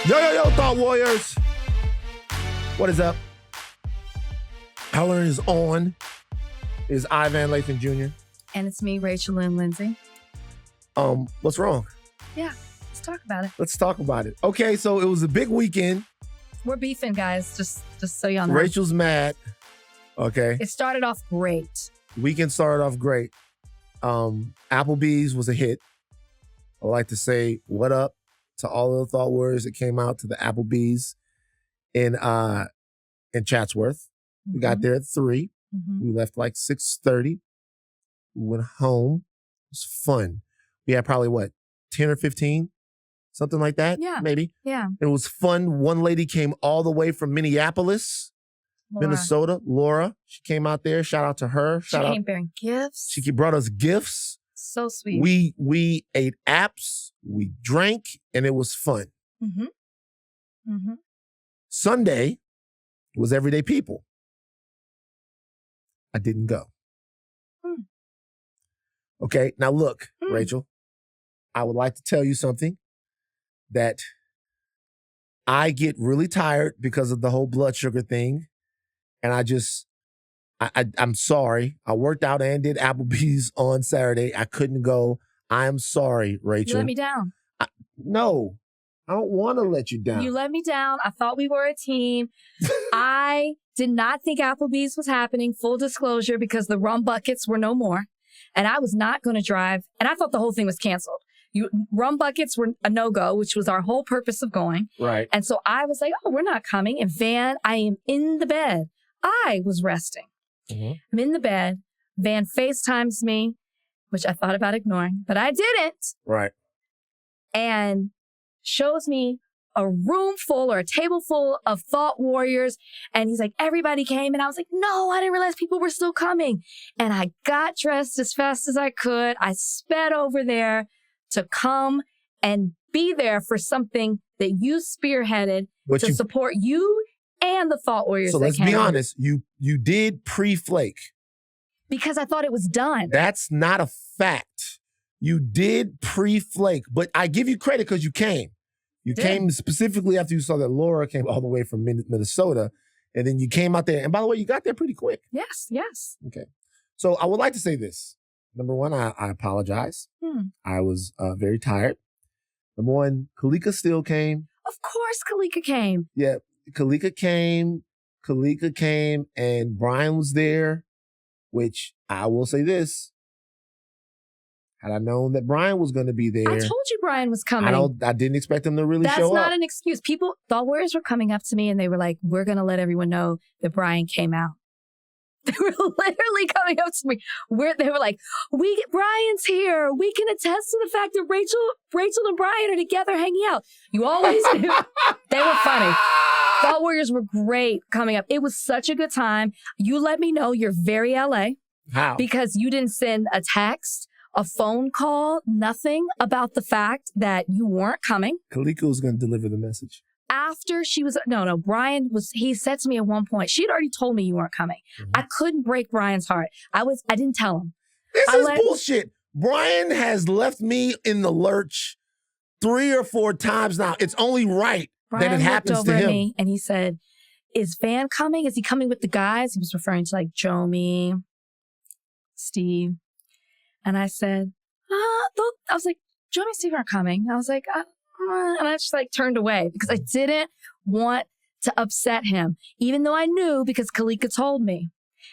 Yo, Thought Warriors. What is up? Helen is on. Is Ivan Lathan Jr. And it's me, Rachel Lindsay. What's wrong? Yeah, let's talk about it. Let's talk about it. Okay, so it was a big weekend. We're beefing, guys, just so y'all know. Rachel's mad. Okay. It started off great. Weekend started off great. Applebee's was a hit. I'd like to say what up to all of the Thought Warriors that came out to the Applebee's in Chatsworth. We got there at 3. We left like 6:30. We went home. It was fun. We had probably 10 or 15? Something like that? Yeah. Maybe. Yeah. It was fun. One lady came all the way from Minneapolis, Minnesota. Laura. She came out there. Shout out to her. She came bearing gifts. She brought us gifts. So sweet. We ate apps, we drank, and it was fun. Sunday was Everyday People. I didn't go. Okay, now look, Rachel, I would like to tell you something that I get really tired because of the whole blood sugar thing, and I'm sorry. I worked out and did Applebee's on Saturday. I couldn't go. I'm sorry, Rachel. You let me down. No, I don't want to let you down. You let me down. I thought we were a team. I did not think Applebee's was happening, full disclosure, because the rum buckets were no more. And I was not going to drive. And I thought the whole thing was canceled. Rum buckets were a no-go, which was our whole purpose of going. Right. And so I was like, oh, we're not coming. And Van, I am in the bed. I was resting. I'm in the bed. Van FaceTimes me, which I thought about ignoring, but I didn't. Right. And shows me a room full or a table full of Thought Warriors. And he's like, everybody came. And I was like, no, I didn't realize people were still coming. And I got dressed as fast as I could. I sped over there to come and be there for something that you spearheaded to support you and the Thought Warriors. So let's be honest, you did pre-flake. Because I thought it was done. That's not a fact. You did pre-flake, but I give you credit because you came. You came specifically after you saw that Laura came all the way from Minnesota, and then you came out there. And by the way, you got there pretty quick. Yes. Okay. So I would like to say this. Number one, I apologize. I was very tired. Number one, Kalika still came. Of course Kalika came. Yeah. Kalika came, and Brian was there, which I will say this. Had I known that Brian was going to be there. I told you Brian was coming. I didn't expect him to really show up. That's not an excuse. Thought Warriors were coming up to me and they were like, we're going to let everyone know that Brian came out. They were literally coming up to me. They were like, Brian's here. We can attest to the fact that Rachel and Brian are together hanging out. You always do. They were funny. Thought Warriors were great coming up. It was such a good time. You let me know you're very LA. How? Because you didn't send a text, a phone call, nothing about the fact that you weren't coming. Kalika was going to deliver the message. After she was, Brian he said to me at one point, she'd already told me you weren't coming. I couldn't break Brian's heart. I didn't tell him. This is bullshit. Brian has left me in the lurch 3 or 4 times now. It's only right that it happens to him. At me and he said, is Van coming? Is he coming with the guys? He was referring to like Jomi, Steve. And I said, I was like, Jomi and Steve aren't coming. I was like, and I just like turned away because I didn't want to upset him, even though I knew because Kalika told me.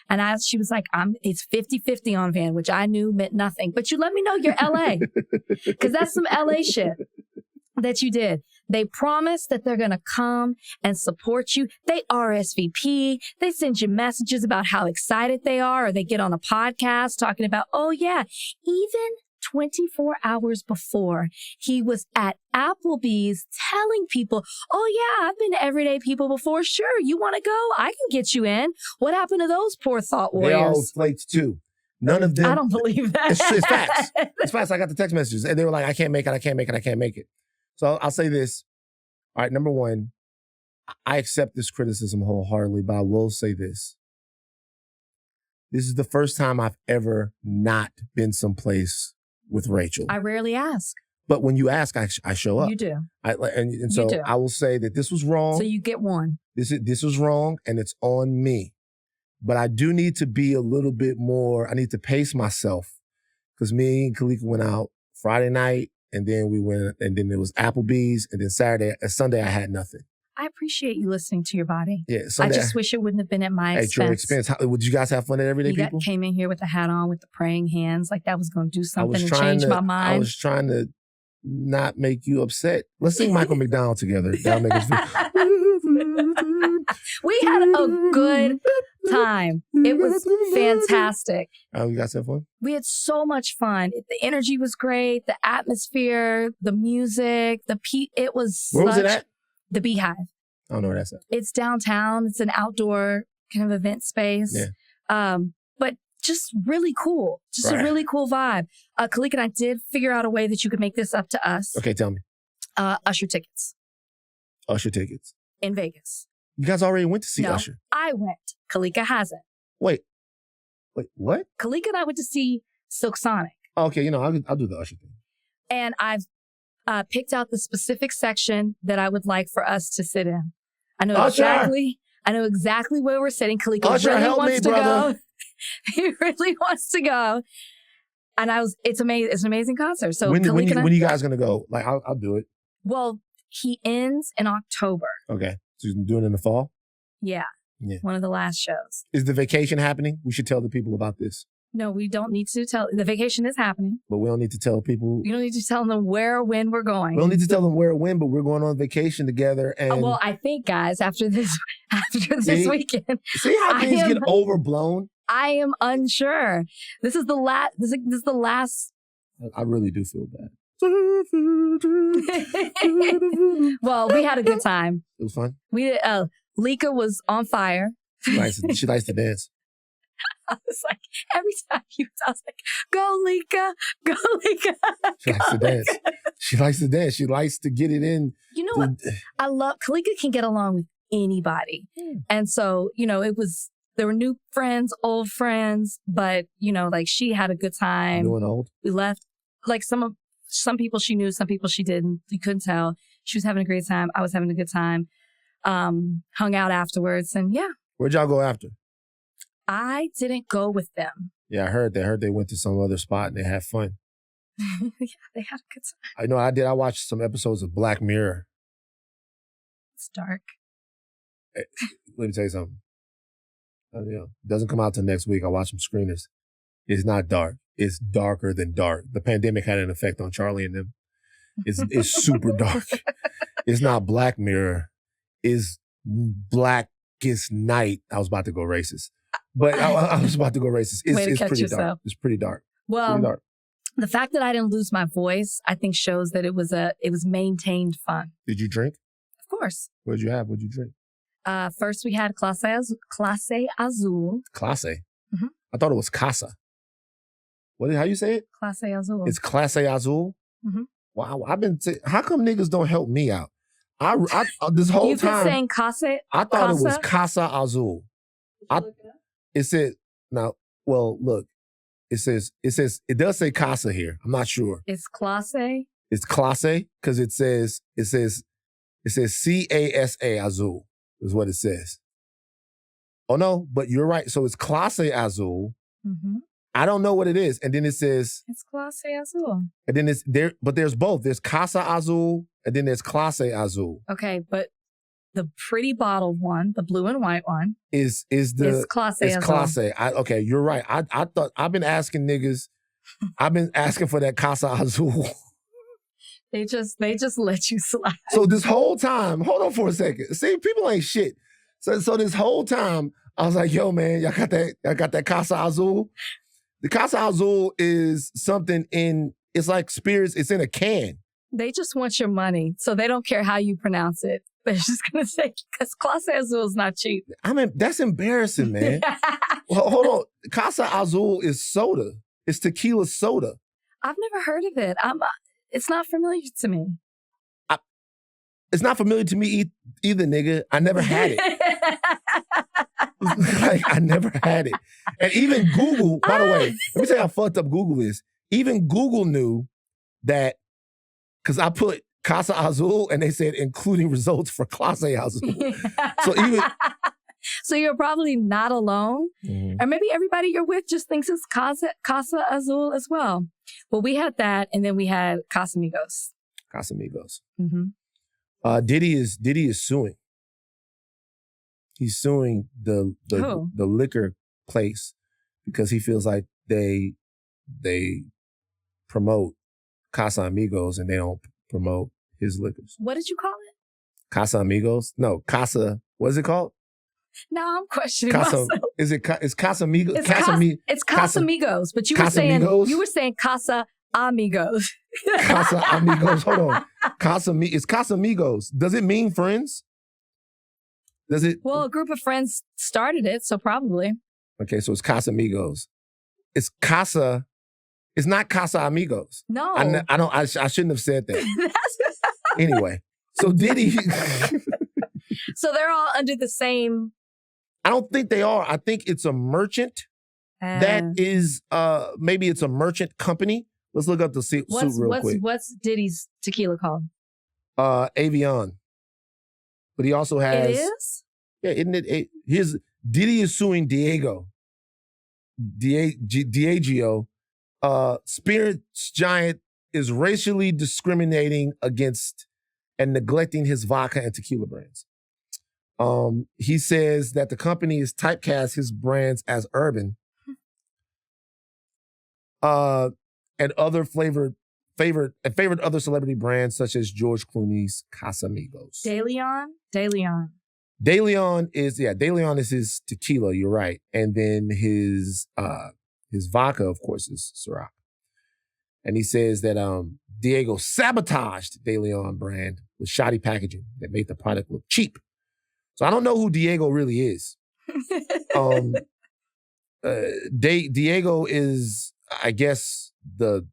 And she was like, it's 50-50 on Van, which I knew meant nothing. But you let me know you're LA because that's some LA shit that you did. They promise that they're going to come and support you. They RSVP. They send you messages about how excited they are, or they get on a podcast talking about, oh yeah, even 24 hours before, he was at Applebee's telling people, oh yeah, I've been to Everyday People before. Sure, you want to go? I can get you in. What happened to those poor Thought Warriors? They all flaked too. None of them. I don't believe that. It's facts. It's facts. I got the text messages and they were like, I can't make it. So I'll say this. All right, number one, I accept this criticism wholeheartedly, but I will say this. This is the first time I've ever not been someplace with Rachel. I rarely ask. But when you ask, I show up. You do. And so do. I will say that this was wrong. So you get one. This was wrong, and it's on me. But I do need to be a little bit more. I need to pace myself because me and Kalika went out Friday night, and then we went, and then it was Applebee's, and then Sunday I had nothing. I appreciate you listening to your body. Yeah, Sunday, I just wish it wouldn't have been at my expense. At your expense. Would you guys have fun at Everyday People? Came in here with the hat on, with the praying hands, like that was going to do something and change my mind. I was trying to not make you upset. Let's sing Michael McDonald together. That'll make us feel. We had a good time. It was fantastic. You guys have fun? We had so much fun. The energy was great. The atmosphere, the music, it was Where was it at? The Beehive. I don't know where that's at. It's downtown. It's an outdoor kind of event space. Yeah. But just really cool. Just a really cool vibe. Kalika and I did figure out a way that you could make this up to us. Okay, tell me. Usher tickets. Usher tickets. In Vegas. You guys already went to see Usher? I went. Kalika hasn't. Wait, what? Kalika and I went to see Silk Sonic. Okay, I'll do the Usher thing. And I've picked out the specific section that I would like for us to sit in. I know exactly where we're sitting. Kalika Usher, really help wants me, to brother. go. He really wants to go. And it's amazing. It's an amazing concert. So when are you guys gonna go? Like, I'll do it. Well, he ends in October. Okay, so you're doing it in the fall. Yeah. One of the last shows. Is the vacation happening? We should tell the people about this. No, we don't need to tell. The vacation is happening. But we don't need to tell people. You don't need to tell them where or when we're going. We don't need to tell them where or when, but we're going on vacation together. And well, I think, guys, after this weekend. See how things get overblown? I am unsure. This is the last. This is the last. I really do feel bad. Well, we had a good time. It was fun. Lika was on fire. She likes to dance. I was like, every time I was like, go Lika, go Lika. She likes to dance. She likes to dance. She likes to get it in. You know what? I love, Kalika can get along with anybody. And so, there were new friends, old friends, but, like she had a good time. New and old? We left, like some people she knew, some people she didn't. You couldn't tell. She was having a great time. I was having a good time. Hung out afterwards and yeah. Where'd y'all go after? I didn't go with them. Yeah, I heard they went to some other spot and they had fun. Yeah, they had a good time. I know I did. I watched some episodes of Black Mirror. It's dark. Hey, let me tell you something. It doesn't come out till next week. I watched some screeners. It's not dark. It's darker than dark. The pandemic had an effect on Charlie and them. It's super dark. It's not Black Mirror. It's Blackest Night. I was about to go racist. But I was about to go racist. It's pretty dark. It's pretty dark. Well, the fact that I didn't lose my voice, I think shows that it was maintained fun. Did you drink? Of course. What did you have? What did you drink? First we had Clase Azul. Clase? Mm-hmm. I thought it was Casa. How you say it? Clase Azul. It's Clase Azul? Mm-hmm. Wow. How come niggas don't help me out? I this whole You've time. You've been saying Casa? I thought it was Casa Azul. It said, now, well, look, it does say Casa here. I'm not sure. It's Clase? It's Clase because it says CASA Azul is what it says. Oh no, but you're right. So it's Clase Azul. Mm-hmm. I don't know what it is. And then it says. It's Clase Azul. And then it's there, but there's both. There's Casa Azul and then there's Clase Azul. Okay, but the pretty bottled one, the blue and white one, is Clase Azul. Clase. Okay, you're right. I thought I've been asking niggas. I've been asking for that Casa Azul. They just let you slide. So this whole time, hold on for a second. See, people ain't shit. So this whole time, I was like, yo, man, y'all got that Casa Azul? The Casa Azul is something it's like spirits, it's in a can. They just want your money, so they don't care how you pronounce it. They're just going to say, because Clase Azul is not cheap. I mean, that's embarrassing, man. Well, hold on. Casa Azul is soda. It's tequila soda. I've never heard of it. It's not familiar to me. It's not familiar to me either, nigga. I never had it. I never had it. And even Google, by the way, let me tell you how fucked up Google is. Even Google knew that because I put Casa Azul and they said including results for Clase Azul. So even so you're probably not alone. Or maybe everybody you're with just thinks it's Casa Azul as well. Well, we had that, and then we had Casamigos. Casamigos. Diddy is suing. He's suing the liquor place because he feels like they promote Casamigos and they don't promote his liquors. What did you call it? Casamigos? No, Casa. What is it called? Now I'm questioning myself. Is it Casamigos? It's Casamigos, but you were saying Casa Amigos. Casa Amigos. Hold on. It's Casamigos. Does it mean friends? Does it? Well, a group of friends started it, so probably. Okay, so it's Casamigos. It's Casa. It's not Casa Amigos. No. I shouldn't have said that. Anyway, so Diddy. So they're all under the same. I don't think they are. I think it's a merchant. That is, maybe it's a merchant company. Let's look up the suit real quick. What's Diddy's tequila called? Avion. But he also has. It is? Yeah, isn't it? Diddy is suing Diageo. Diageo. Spirits giant is racially discriminating against and neglecting his vodka and tequila brands. He says that the company is typecast his brands as urban, and other favored other celebrity brands such as George Clooney's Casamigos. De Leon is his tequila. You're right, and then his vodka, of course, is Ciroc. And he says that Diego sabotaged De Leon brand with shoddy packaging that made the product look cheap. So I don't know who Diego really is. Diego is, I guess, the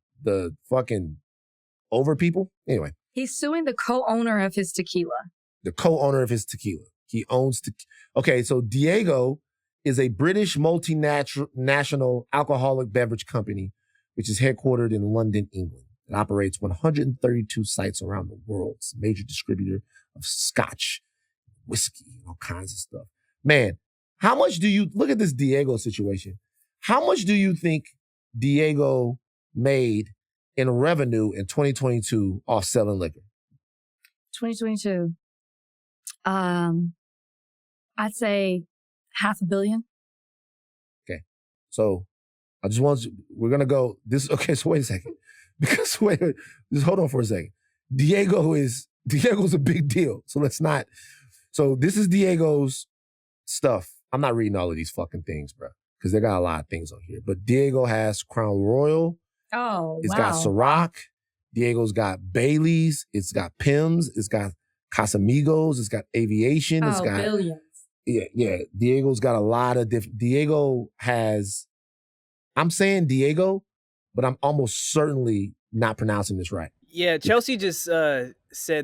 fucking over people. Anyway. He's suing the co-owner of his tequila. The co-owner of his tequila. He owns okay, so Diego is a British multinational alcoholic beverage company, which is headquartered in London, England. It operates 132 sites around the world. It's a major distributor of scotch, whiskey, all kinds of stuff. Man, how much do you, look at this Diego situation. How much do you think Diego made in revenue in 2022 off selling liquor? 2022. I'd say $500 million. Okay. So I just want you, we're going to go this. Okay. So wait a second, because just hold on for a second. Diego's a big deal. So so this is Diego's stuff. I'm not reading all of these fucking things, bro, because they got a lot of things on here. But Diego has Crown Royal. Oh, It's got Ciroc. Diego's got Bailey's. It's got Pimm's. It's got Casamigos. It's got Aviation. It's got billions. Yeah. Diego's got a lot of different. Diego has. I'm saying Diego, but I'm almost certainly not pronouncing this right. Yeah, Chelsea just said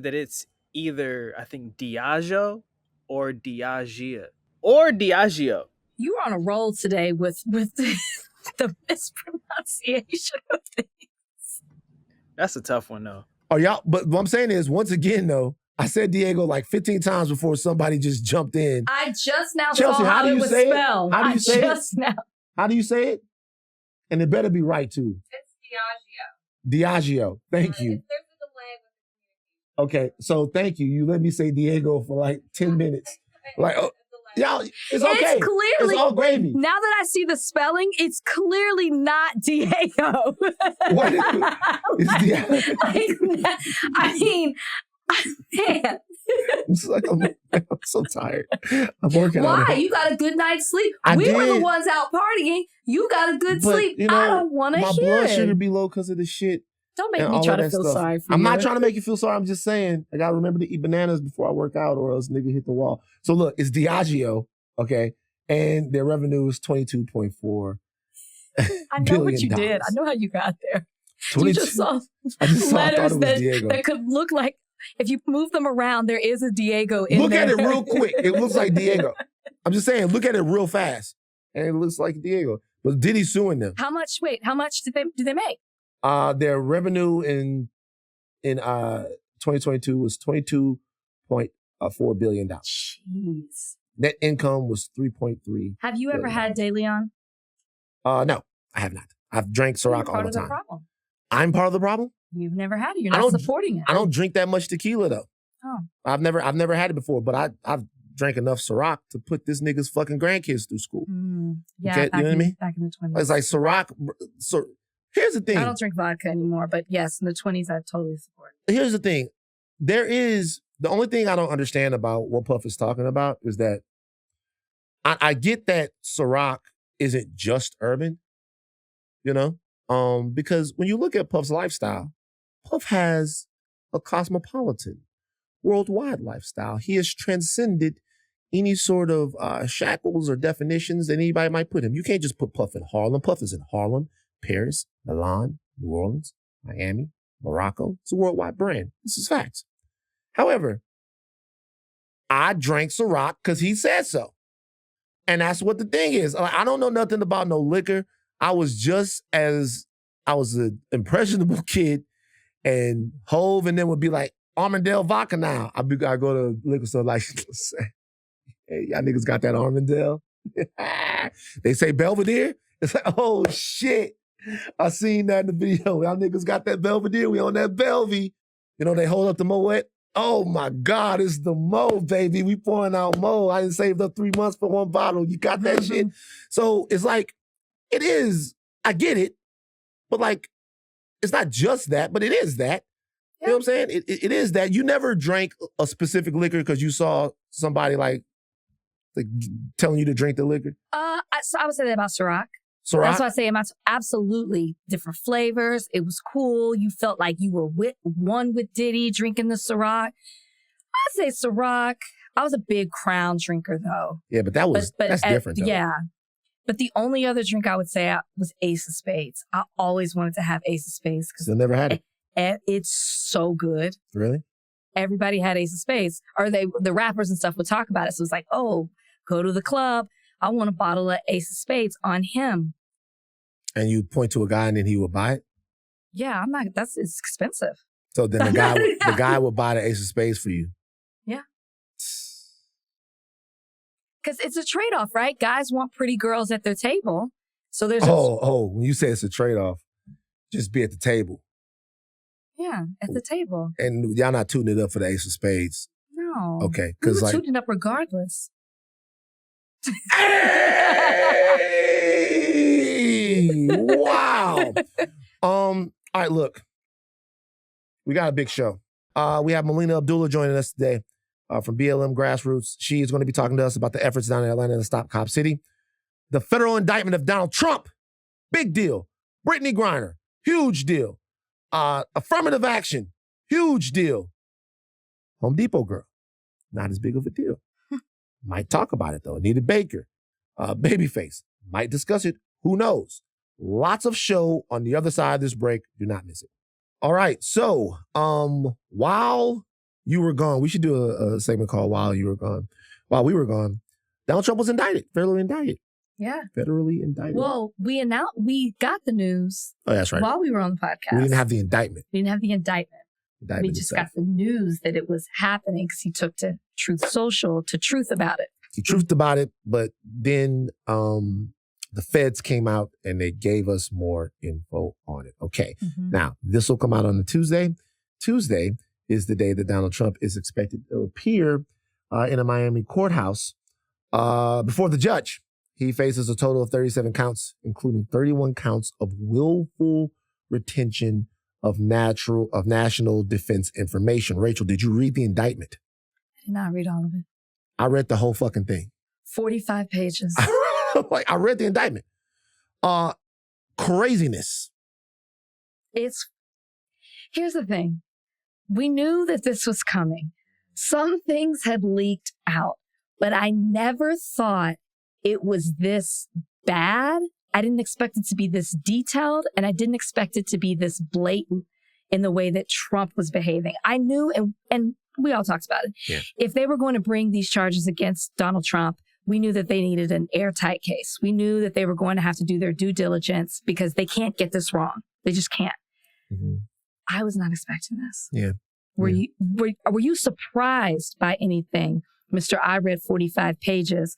that it's either, I think, Diageo or Diageo. Or Diageo. You were on a roll today with the mispronunciation of things. That's a tough one, though. Oh, y'all, but what I'm saying is, once again, though, I said Diego like 15 times before somebody just jumped in. I just now Chelsea, saw how it was spelled. How do you say it? Now. How do you say it? And it better be right, too. It's Diageo. Diageo. Thank you. There's a delay with the Okay, communication. so thank you. You let me say Diego for like 10 minutes. Like, oh, y'all, it's okay. It's clearly, it's all gravy. Now that I see the spelling, it's clearly not Diego. What is it? It's Diego. I mean, man. It's like I'm so tired. I'm working on it. Why? You got a good night's sleep. We were the ones out partying. You got a good sleep. You know, I don't want to hear my blood sugar be low because of the shit. Don't make me try to feel sorry for you. I'm not trying to make you feel sorry. I'm just saying I got to remember to eat bananas before I work out or else nigga hit the wall. So look, it's Diageo, okay? And their revenue is $22.4 I know what you did. I know how you got there. You just saw letters that could look like, if you move them around, there is a Diego in there. Look at it real quick. quick. It looks like Diego. I'm just saying, look at it real fast. And it looks like Diego. But Diddy's suing them. How much did they make? Their revenue in in 2022 was $22.4 billion. Jeez. Net income was 3.3. Have you ever had De Leon? No, I have not. I've drank Ciroc all the time. Problem. I'm part of the problem? You've never had it. You're not supporting it. I don't drink that much tequila though. Oh. I've never had it before, but I've drank enough Ciroc to put this nigga's fucking grandkids through school. Yeah, okay? You know what I mean? Back in the 20s. It's like Ciroc. So here's the thing. I don't drink vodka anymore, but yes, in the 20s, I totally support it. Here's the thing. The only thing I don't understand about what Puff is talking about is that I get that Ciroc isn't just urban, you know? Because when you look at Puff's lifestyle, Puff has a cosmopolitan, worldwide lifestyle. He has transcended any sort of shackles or definitions that anybody might put him. You can't just put Puff in Harlem. Puff is in Harlem, Paris, Milan, New Orleans, Miami, Morocco. It's a worldwide brand. This is facts. However, I drank Ciroc because he said so. And that's what the thing is. I don't know nothing about no liquor. I was an impressionable kid, and Hove and them would be like, Armandale vodka now. I go to liquor store like, hey, y'all niggas got that Armandale? They say Belvedere? It's like, oh shit. I seen that in the video. Y'all niggas got that Belvedere. We on that Belvy. You know, they hold up the Moet. Oh my God, it's the Mo, baby. We pouring out Mo. I didn't saved up 3 months for one bottle. You got that shit? So it's like, it is, I get it, but like, it's not just that, but it is that. Yeah. You know what I'm saying? It is that. You never drank a specific liquor because you saw somebody like telling you to drink the liquor? I would say that about Ciroc. Ciroc? That's what I say about absolutely different flavors. It was cool. You felt like you were one with Diddy drinking the Ciroc. I'd say Ciroc. I was a big Crown drinker though. Yeah, but that's different though. Yeah. But the only other drink I would say was Ace of Spades. I always wanted to have Ace of Spades. Still never had it. It's so good. Really? Everybody had Ace of Spades. Or the rappers and stuff would talk about it. So it's like, oh, go to the club. I want a bottle of Ace of Spades on him. And you point to a guy and then he would buy it? Yeah, it's expensive. So then the guy would buy the Ace of Spades for you? Yeah. Because it's a trade-off, right? Guys want pretty girls at their table. So there's when you say it's a trade-off, just be at the table. Yeah, at the table. And y'all not tooting it up for the Ace of Spades? No. Okay. We were tooting up regardless. Hey! Wow. All right, look. We got a big show. We have Melina Abdullah joining us today from BLM Grassroots. She is going to be talking to us about the efforts down in Atlanta to stop Cop City. The federal indictment of Donald Trump, big deal. Brittney Griner, huge deal. Affirmative action, huge deal. Home Depot girl, not as big of a deal. Might talk about it though. Anita Baker, Babyface, might discuss it. Who knows? Lots of show on the other side of this break. Do not miss it. All right. So, while you were gone, we should do a segment called While You Were Gone. While we were gone, Donald Trump was indicted, federally indicted. Yeah. Federally indicted. Well, we got the news. Oh, that's right. While we were on the podcast. We didn't have the indictment. We just got the news that it was happening because he took to Truth Social to truth about it. He truthed about it, but then the feds came out and they gave us more info on it. Okay. Mm-hmm. Now, this will come out on a Tuesday. Tuesday is the day that Donald Trump is expected to appear in a Miami courthouse before the judge. He faces a total of 37 counts, including 31 counts of willful retention of national defense information. Rachel, did you read the indictment? I did not read all of it. I read the whole fucking thing. 45 pages. I read the indictment. Craziness. Here's the thing. We knew that this was coming. Some things had leaked out, but I never thought it was this bad. I didn't expect it to be this detailed, and I didn't expect it to be this blatant in the way that Trump was behaving. I knew, and we all talked about it. Yeah. If they were going to bring these charges against Donald Trump, we knew that they needed an airtight case. We knew that they were going to have to do their due diligence because they can't get this wrong. They just can't. Mm-hmm. I was not expecting this. Yeah. Were you surprised by anything, Mr. I read 45 pages?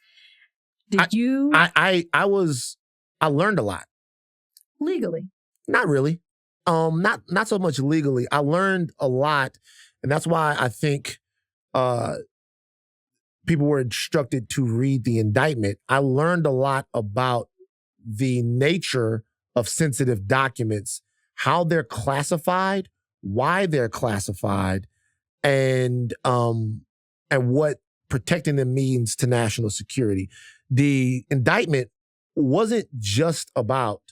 Did you? I learned a lot. Legally? Not really. Not so much legally. I learned a lot, and that's why I think people were instructed to read the indictment. I learned a lot about the nature of sensitive documents, how they're classified, why they're classified, and what protecting them means to national security. The indictment wasn't just about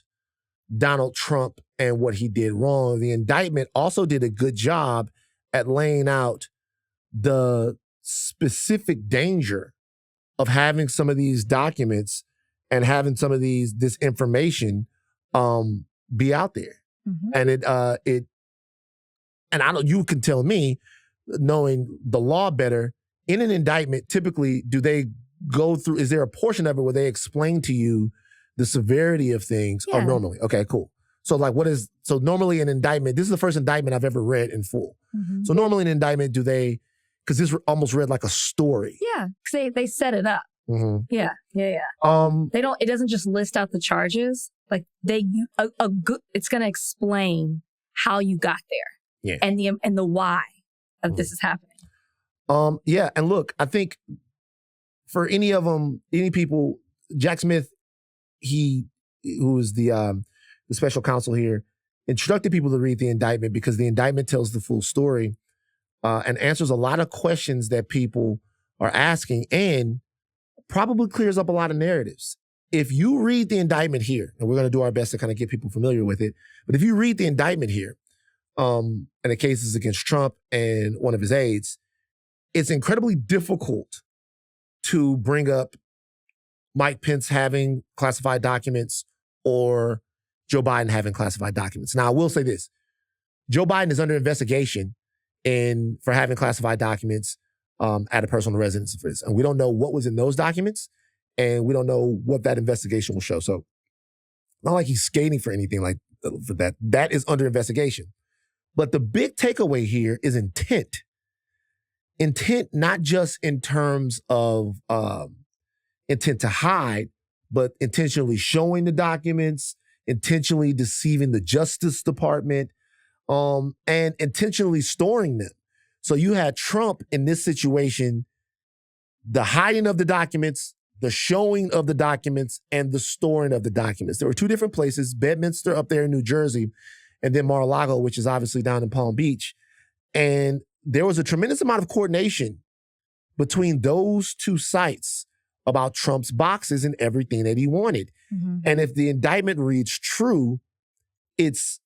Donald Trump and what he did wrong. The indictment also did a good job at laying out the specific danger of having some of these documents and having some of this information be out there. Mm-hmm. And and I don't, you can tell me, knowing the law better, in an indictment, typically, do they go through, is there a portion of it where they explain to you the severity of things? Yeah. Oh, normally. Okay, cool. So normally an indictment, this is the first indictment I've ever read in full. Mm-hmm. So normally an indictment, because this almost read like a story. Yeah, because they set it up. Mm-hmm. Yeah. It doesn't just list out the charges. Like it's going to explain how you got there. Yeah. And the why of this is happening. Yeah. And look, I think for any people, Jack Smith, who is the special counsel here, instructed people to read the indictment because the indictment tells the full story and answers a lot of questions that people are asking and probably clears up a lot of narratives. If you read the indictment here, and we're going to do our best to kind of get people familiar with it, but if you read the indictment here, and the cases against Trump and one of his aides, it's incredibly difficult to bring up Mike Pence having classified documents or Joe Biden having classified documents. Now, I will say this. Joe Biden is under investigation for having classified documents at a personal residence of his. And we don't know what was in those documents, and we don't know what that investigation will show. So not like he's skating for anything like for that. That is under investigation. But the big takeaway here is intent. Intent, not just in terms of intent to hide, but intentionally showing the documents, intentionally deceiving the Justice Department, and intentionally storing them. So you had Trump in this situation, the hiding of the documents, the showing of the documents, and the storing of the documents. There were two different places, Bedminster up there in New Jersey, and then Mar-a-Lago, which is obviously down in Palm Beach. And there was a tremendous amount of coordination between those two sites about Trump's boxes and everything that he wanted. Mm-hmm. And if the indictment reads true, it's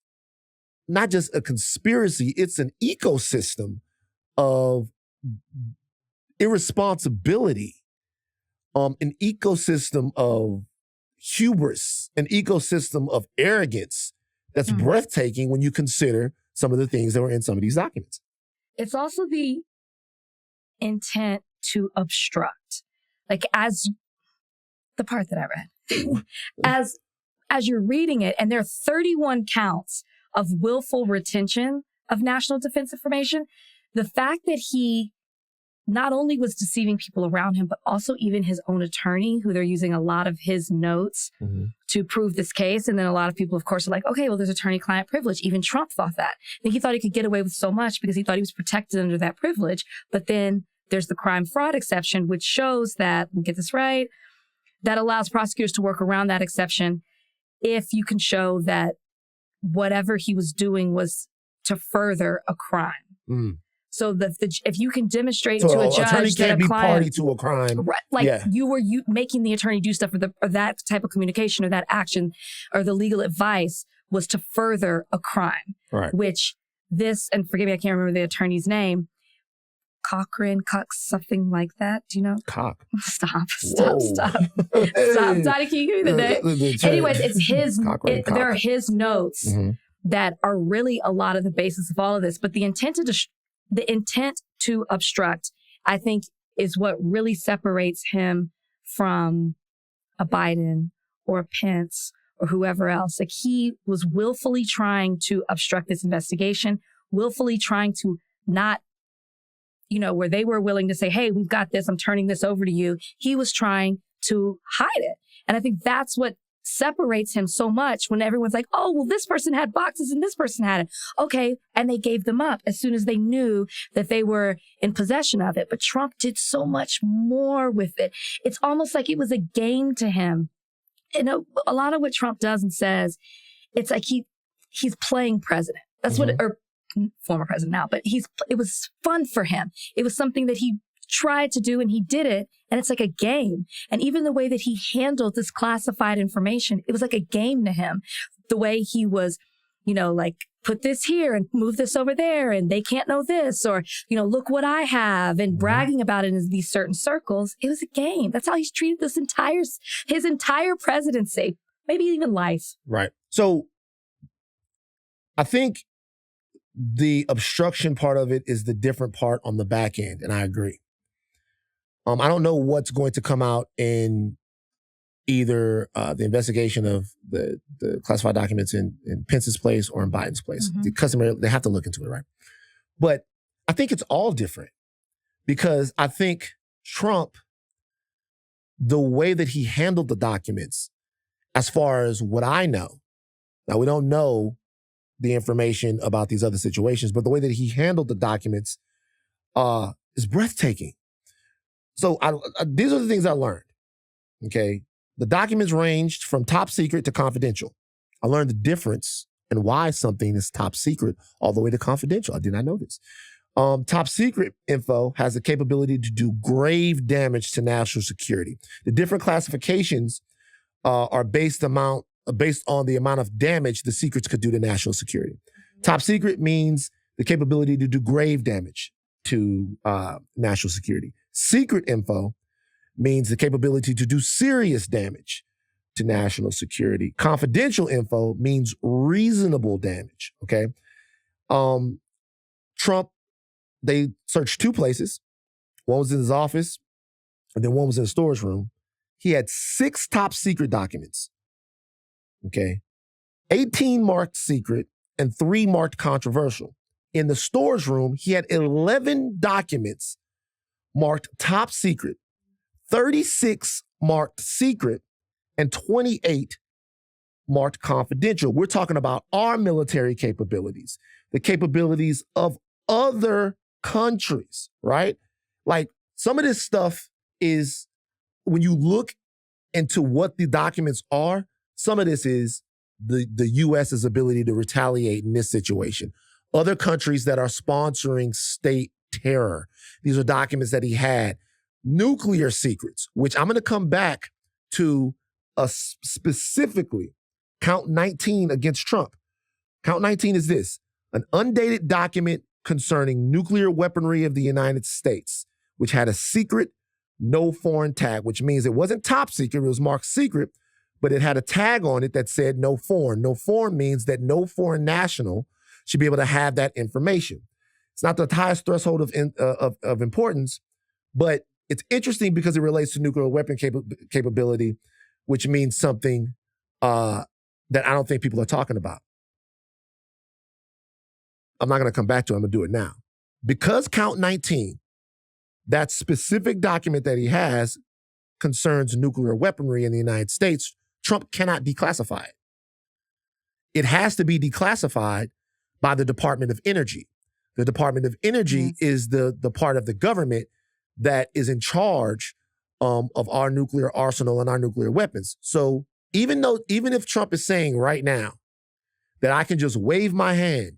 not just a conspiracy, it's an ecosystem of irresponsibility, an ecosystem of hubris, an ecosystem of arrogance that's breathtaking when you consider some of the things that were in some of these documents. It's also the intent to obstruct. Like, as the part that I read, as you're reading it, and there are 31 counts of willful retention of national defense information, the fact that he not only was deceiving people around him, but also even his own attorney, who they're using a lot of his notes to prove this case. And then a lot of people, of course, are like, okay, well, there's attorney-client privilege. Even Trump thought that. I think he thought he could get away with so much because he thought he was protected under that privilege. But then there's the crime fraud exception, which shows that, let me get this right, that allows prosecutors to work around that exception if you can show that whatever he was doing was to further a crime. So if you can demonstrate to a judge attorney that can't a be client, party to a crime, right, like you were making the attorney do stuff, or that type of communication, or that action, or the legal advice was to further a crime. Right. Which this, and forgive me, I can't remember the attorney's name. Something like that. Do you know? Cock. Stop. Donnie, can you give me the name? Anyways, it's his. There are his notes that are really a lot of the basis of all of this. But the intent to obstruct, I think, is what really separates him from a Biden or a Pence or whoever else. Like, he was willfully trying to obstruct this investigation, willfully trying to not, where they were willing to say, hey, we've got this, I'm turning this over to you. He was trying to hide it. And I think that's what separates him so much when everyone's like, oh, well, this person had boxes and this person had it. Okay. And they gave them up as soon as they knew that they were in possession of it. But Trump did so much more with it. It's almost like it was a game to him. And a lot of what Trump does and says, it's like he's playing president. That's or former president now, but it was fun for him. It was something that he tried to do and he did it. And it's like a game. And even the way that he handled this classified information, it was like a game to him. The way he was, like, put this here and move this over there and they can't know this, or, look what I have, and bragging about it in these certain circles. It was a game. That's how he's treated his entire presidency, maybe even life. Right. So I think the obstruction part of it is the different part on the back end. And I agree. I don't know what's going to come out in either the investigation of the classified documents in Pence's place or in Biden's place. The customary, they have to look into it, right? But I think it's all different because I think Trump, the way that he handled the documents, as far as what I know, now we don't know the information about these other situations, but the way that he handled the documents is breathtaking. So these are the things I learned, okay? The documents ranged from top secret to confidential. I learned the difference and why something is top secret all the way to confidential. I did not know this. Top secret info has the capability to do grave damage to national security. The different classifications are based on the amount of damage the secrets could do to national security. Top secret means the capability to do grave damage to national security. Secret info means the capability to do serious damage to national security. Confidential info means reasonable damage, okay? Trump, they searched two places. One was in his office, and then one was in a storage room. He had 6 top secret documents, okay? 18 marked secret and 3 marked controversial. In the storage room, he had 11 documents marked top secret, 36 marked secret, and 28 marked confidential. We're talking about our military capabilities, the capabilities of other countries, right? Like, some of this stuff is, when you look into what the documents are, some of this is the U.S.'s ability to retaliate in this situation. Other countries that are sponsoring state terror. These are documents that he had. Nuclear secrets, which I'm going to come back to specifically count 19 against Trump. Count 19 is this: an undated document concerning nuclear weaponry of the United States, which had a secret, no foreign tag, which means it wasn't top secret, it was marked secret, but it had a tag on it that said no foreign. No foreign means that no foreign national should be able to have that information. It's not the highest threshold of importance, but it's interesting because it relates to nuclear weapon capability, which means something that I don't think people are talking about. I'm not going to come back to it. I'm going to do it now. Because count 19, that specific document that he has concerns nuclear weaponry in the United States, Trump cannot declassify it. It has to be declassified by the Department of Energy. The Department of Energy is the part of the government that is in charge of our nuclear arsenal and our nuclear weapons. So even if Trump is saying right now that I can just wave my hand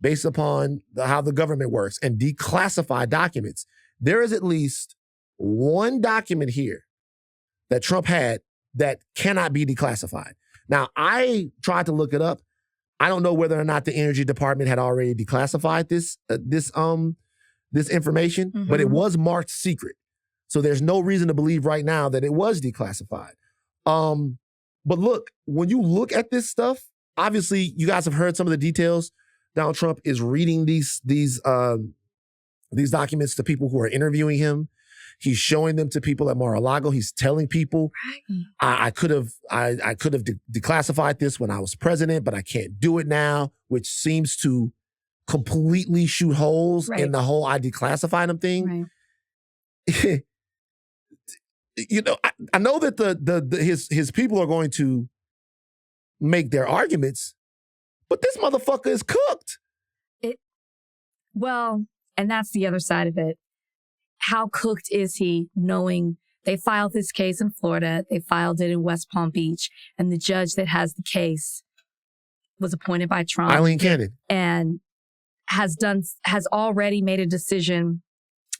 based upon how the government works and declassify documents, there is at least one document here that Trump had that cannot be declassified. Now, I tried to look it up. I don't know whether or not the Energy Department had already declassified this information, but it was marked secret. So there's no reason to believe right now that it was declassified. But look, when you look at this stuff, obviously you guys have heard some of the details. Donald Trump is reading these these documents to people who are interviewing him. He's showing them to people at Mar-a-Lago. He's telling people, I could have declassified this when I was president, but I can't do it now, which seems to completely shoot holes in the whole I declassified them thing. Right. You know, I know that his people are going to make their arguments, but this motherfucker is cooked. Well, and that's the other side of it. How cooked is he knowing they filed this case in Florida, they filed it in West Palm Beach, and the judge that has the case was appointed by Trump. Eileen Cannon. And has already made a decision.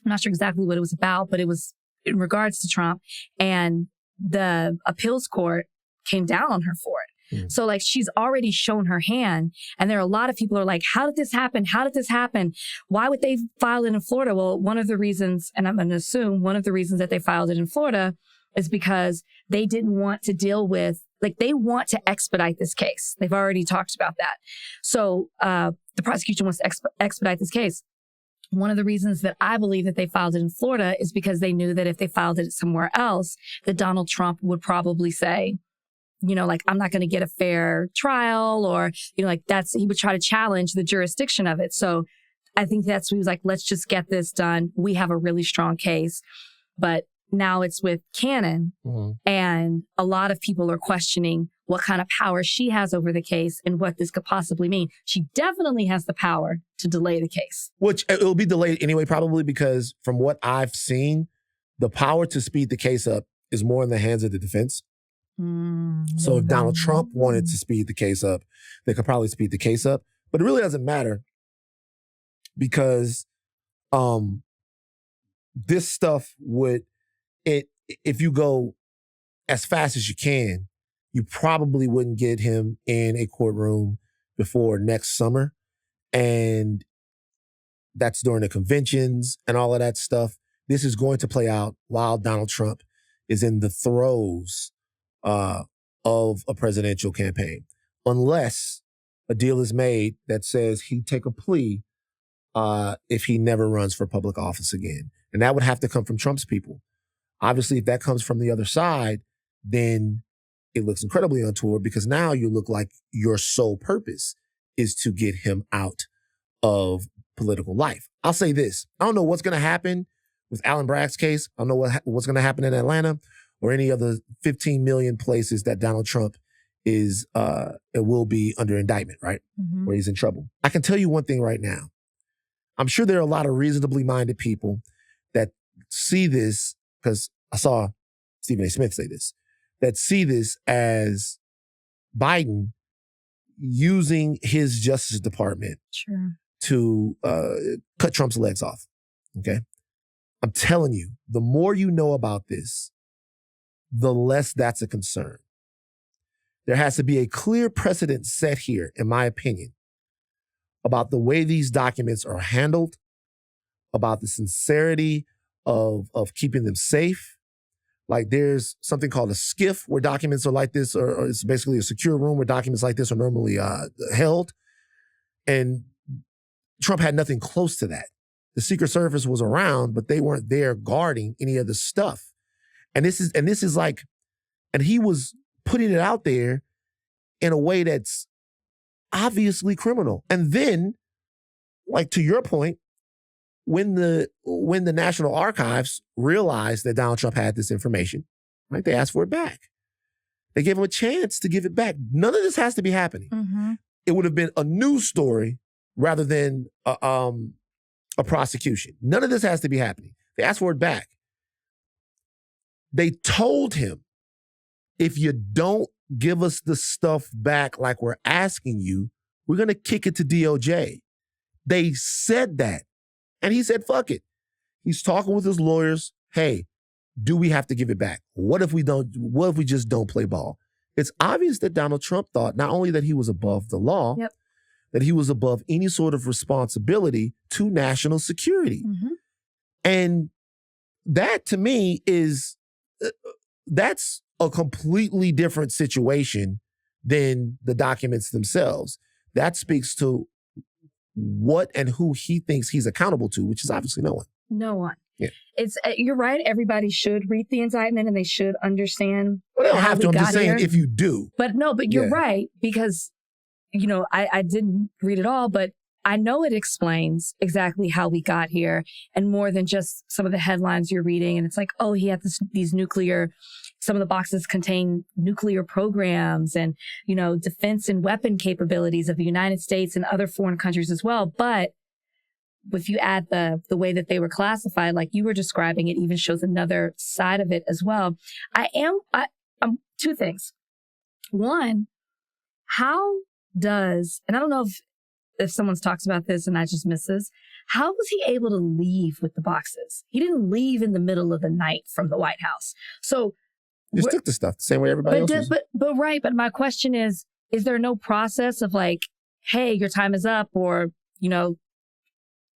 I'm not sure exactly what it was about, but it was in regards to Trump. And the appeals court came down on her for it. So like she's already shown her hand, and there are a lot of people who are like, how did this happen? How did this happen? Why would they file it in Florida? Well, one of the reasons, and I'm going to assume one of the reasons that they filed it in Florida is because they didn't want to deal with, like they want to expedite this case. They've already talked about that. So the prosecution wants to expedite this case. One of the reasons that I believe that they filed it in Florida is because they knew that if they filed it somewhere else, that Donald Trump would probably say, you know, like, I'm not going to get a fair trial, or, you know, like he would try to challenge the jurisdiction of it. So I think he was like, let's just get this done. We have a really strong case. But now it's with Cannon, and a lot of people are questioning what kind of power she has over the case and what this could possibly mean. She definitely has the power to delay the case. Which it'll be delayed anyway, probably, because from what I've seen, the power to speed the case up is more in the hands of the defense. So if Donald Trump wanted to speed the case up, they could probably speed the case up. But it really doesn't matter, because this stuff if you go as fast as you can, you probably wouldn't get him in a courtroom before next summer. And that's during the conventions and all of that stuff. This is going to play out while Donald Trump is in the throes of a presidential campaign, unless a deal is made that says he'd take a plea if he never runs for public office again. And that would have to come from Trump's people. Obviously, if that comes from the other side, then it looks incredibly untoward, because now you look like your sole purpose is to get him out of political life. I'll say this. I don't know what's going to happen with Alan Bragg's case. I don't know what's going to happen in Atlanta or any other 15 million places that Donald Trump it will be under indictment, right? Where he's in trouble. I can tell you one thing right now. I'm sure there are a lot of reasonably minded people that see this, because I saw Stephen A. Smith say this, that see this as Biden using his Justice Department to cut Trump's legs off, okay? I'm telling you, the more you know about this, the less that's a concern. There has to be a clear precedent set here, in my opinion, about the way these documents are handled, about the sincerity of keeping them safe. Like, there's something called a SCIF where documents are like this, or it's basically a secure room where documents like this are normally held. And Trump had nothing close to that. The Secret Service was around, but they weren't there guarding any of the stuff. And this is like, and he was putting it out there in a way that's obviously criminal. And then, like, to your point, when the National Archives realized that Donald Trump had this information, right, they asked for it back. They gave him a chance to give it back. None of this has to be happening. It would have been a news story rather than a prosecution. None of this has to be happening. They asked for it back. They told him, if you don't give us the stuff back like we're asking you, we're going to kick it to DOJ. They said that. And he said, fuck it. He's talking with his lawyers. Hey, do we have to give it back? What if we just don't play ball? It's obvious that Donald Trump thought not only that he was above the law, that he was above any sort of responsibility to national security. And that, to me, that's a completely different situation than the documents themselves. That speaks to what and who he thinks he's accountable to, which is obviously no one. No one. Yeah. It's you're right. Everybody should read the indictment and they should understand. Well, they don't how have we to. I'm got just saying here. if you do. But you're Yeah. right, because, I didn't read it all, but I know it explains exactly how we got here, and more than just some of the headlines you're reading. And it's like, oh, he had these nuclear, some of the boxes contain nuclear programs and, defense and weapon capabilities of the United States and other foreign countries as well. But if you add the way that they were classified, like you were describing, it even shows another side of it as well. I'm two things. One, how does, and I don't know if someone's talks about this and I just miss this, how was he able to leave with the boxes? He didn't leave in the middle of the night from the White House. So Just took the stuff the same way everybody else is. But my question is there no process of like, hey, your time is up, or,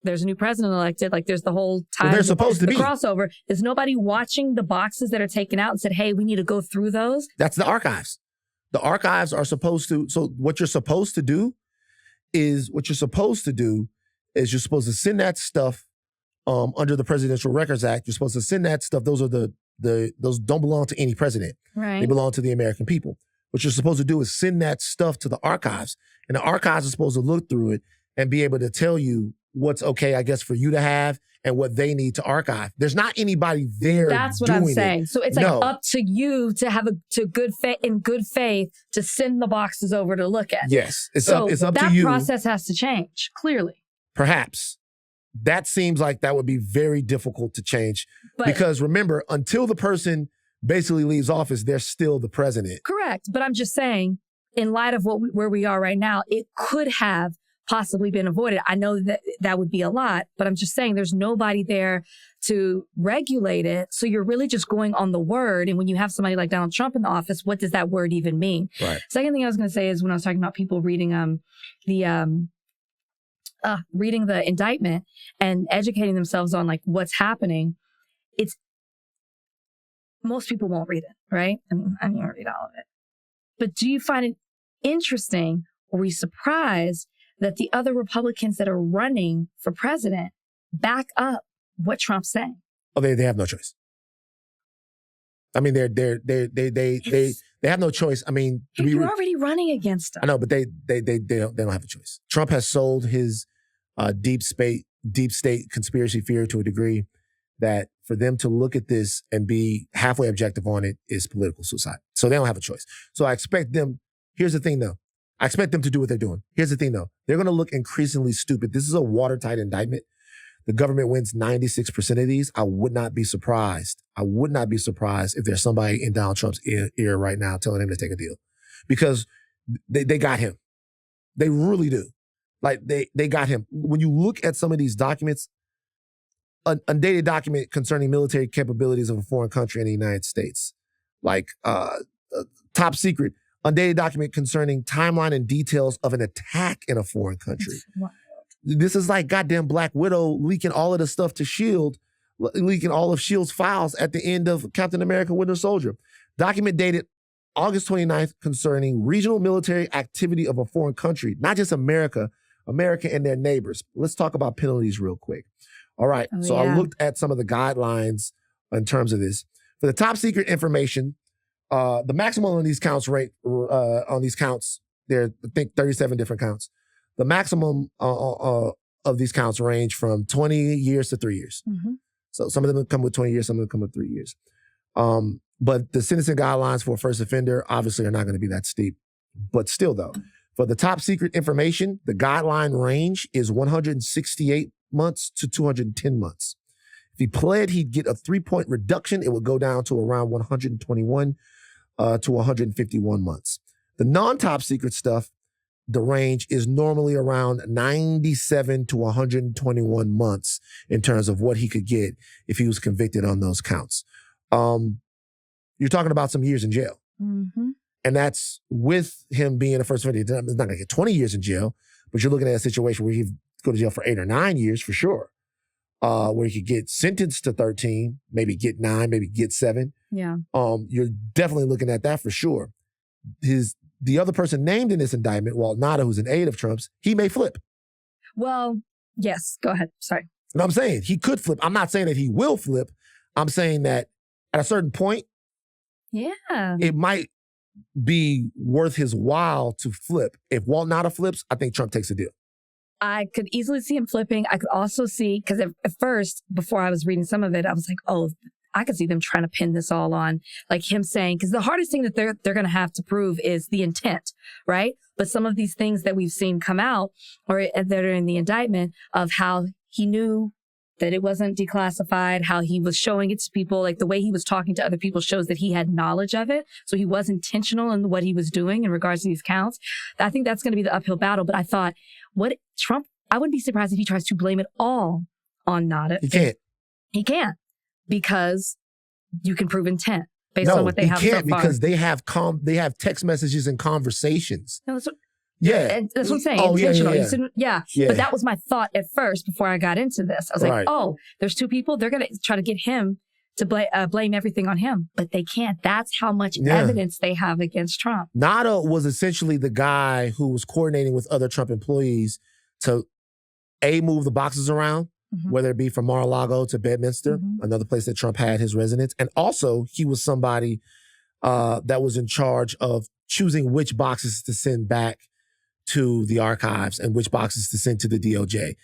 there's a new president elected, like there's the whole time. Well, they're supposed to be. Crossover. Is nobody watching the boxes that are taken out and said, hey, we need to go through those? That's the archives. The archives are supposed to, so what you're supposed to do is you're supposed to send that stuff under the Presidential Records Act. You're supposed to send that stuff. Those are those don't belong to any president. Right. They belong to the American people. What you're supposed to do is send that stuff to the archives, and the archives are supposed to look through it and be able to tell you what's okay, I guess, for you to have and what they need to archive. There's not anybody there. That's what I'm saying. So it's up to you to have in good faith to send the boxes over to look at. Yes, it's up to you. That process has to change, clearly. Perhaps. That seems like that would be very difficult to change. Because remember, until the person basically leaves office, they're still the president. Correct. But I'm just saying, in light of where we are right now, it could have possibly been avoided. I know that would be a lot, but I'm just saying there's nobody there to regulate it. So you're really just going on the word. And when you have somebody like Donald Trump in the office, what does that word even mean? Right. Second thing I was going to say is when I was talking about people reading reading the indictment and educating themselves on like what's happening, most people won't read it, right? I mean, I didn't read all of it. But do you find it interesting, or were you surprised that the other Republicans that are running for president back up what Trump's saying? Oh, they have no choice. I mean, they have no choice. I mean, you're already running against them. I know, but they don't have a choice. Trump has sold his deep state conspiracy theory to a degree that for them to look at this and be halfway objective on it is political suicide. So they don't have a choice. So I expect them. Here's the thing, though. I expect them to do what they're doing. Here's the thing, though. They're going to look increasingly stupid. This is a watertight indictment. The government wins 96% of these. I would not be surprised. If there's somebody in Donald Trump's ear right now telling him to take a deal. Because they got him. They really do. Like, they got him. When you look at some of these documents, undated document concerning military capabilities of a foreign country in the United States, like top secret, undated document concerning timeline and details of an attack in a foreign country. This is like goddamn Black Widow leaking all of the stuff to S.H.I.E.L.D., leaking all of S.H.I.E.L.D.'s files at the end of Captain America Winter Soldier. Document dated August 29th concerning regional military activity of a foreign country, not just America and their neighbors. Let's talk about penalties real quick. All right. I looked at some of the guidelines in terms of this. For the top secret information, the maximum on these counts there are, I think, 37 different counts. The maximum of these counts range from 20 years to 3 years. Mm-hmm. So some of them come with 20 years, some of them come with 3 years. But the sentencing guidelines for a first offender obviously are not going to be that steep. But still, though, for the top secret information, the guideline range is 168 months to 210 months. If he pled, he'd get a 3-point reduction. It would go down to around 121 to 151 months. The non-top secret stuff, the range is normally around 97 to 121 months in terms of what he could get if he was convicted on those counts. You're talking about some years in jail. Mm-hmm. And that's with him being a first offender. He's not going to get 20 years in jail, but you're looking at a situation where he'd go to jail for 8 or 9 years for sure, where he could get sentenced to 13, maybe get 9, maybe get 7. Yeah. You're definitely looking at that for sure. The other person named in this indictment, Walt Nada, who's an aide of Trump's, he may flip. Well, yes. Go ahead. Sorry. No, I'm saying he could flip. I'm not saying that he will flip. I'm saying that at a certain point, Yeah. it might be worth his while to flip. If Walt Nada flips, I think Trump takes a deal. I could easily see him flipping. I could also see, because at first, before I was reading some of it, I was like, oh, I could see them trying to pin this all on, like him saying, because the hardest thing that they're going to have to prove is the intent, right? But some of these things that we've seen come out, or that are in the indictment, of how he knew that it wasn't declassified, how he was showing it to people, like the way he was talking to other people shows that he had knowledge of it. So he was intentional in what he was doing in regards to these counts. I think that's going to be the uphill battle. But I thought, what Trump, I wouldn't be surprised if he tries to blame it all on Nada. He can't. He can't, because you can prove intent based on what they have so far. No, he can't, because they have text messages and conversations. No, that's what, Yeah. and that's what I'm saying. Oh, intentional. yeah. But that was my thought at first before I got into this. I was like, oh, there's two people. They're going to try to get him to blame everything on him. But they can't. That's how much evidence they have against Trump. Nada was essentially the guy who was coordinating with other Trump employees to, move the boxes around, whether it be from Mar-a-Lago to Bedminster, another place that Trump had his residence. And also, he was somebody that was in charge of choosing which boxes to send back to the archives and which boxes to send to the DOJ.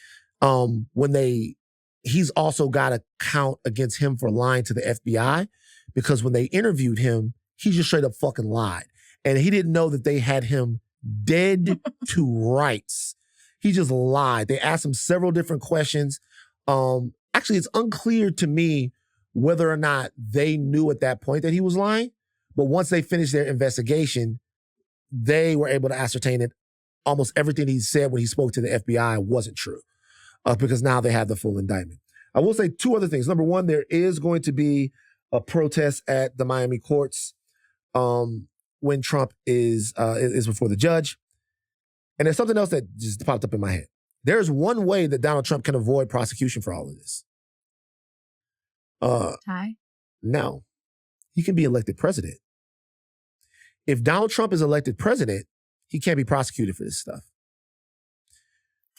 He's also got a count against him for lying to the FBI, because when they interviewed him, he just straight up fucking lied. And he didn't know that they had him dead to rights. He just lied. They asked him several different questions. Actually, it's unclear to me whether or not they knew at that point that he was lying. But once they finished their investigation, they were able to ascertain that almost everything he said when he spoke to the FBI wasn't true, because now they have the full indictment. I will say two other things. Number one, there is going to be a protest at the Miami courts when Trump is before the judge. And there's something else that just popped up in my head. There's one way that Donald Trump can avoid prosecution for all of this. Ty? No. He can be elected president. If Donald Trump is elected president, he can't be prosecuted for this stuff.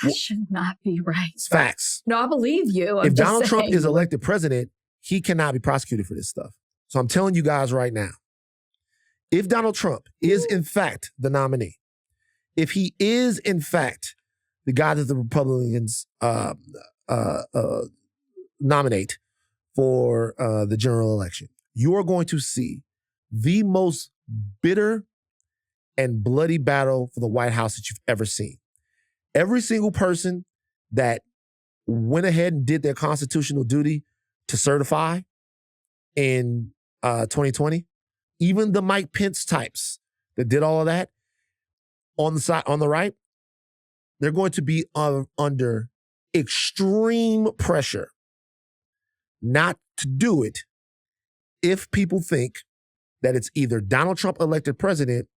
That should not be right. It's facts. No, I believe you. If Donald Trump is elected president, he cannot be prosecuted for this stuff. So I'm telling you guys right now, if Donald Trump is in fact the nominee, if he is in fact the guy that the Republicans nominate for the general election, you are going to see the most bitter and bloody battle for the White House that you've ever seen. Every single person that went ahead and did their constitutional duty to certify in 2020, even the Mike Pence types that did all of that, on the side, on the right, they're going to be under extreme pressure not to do it if people think that it's either Donald Trump elected president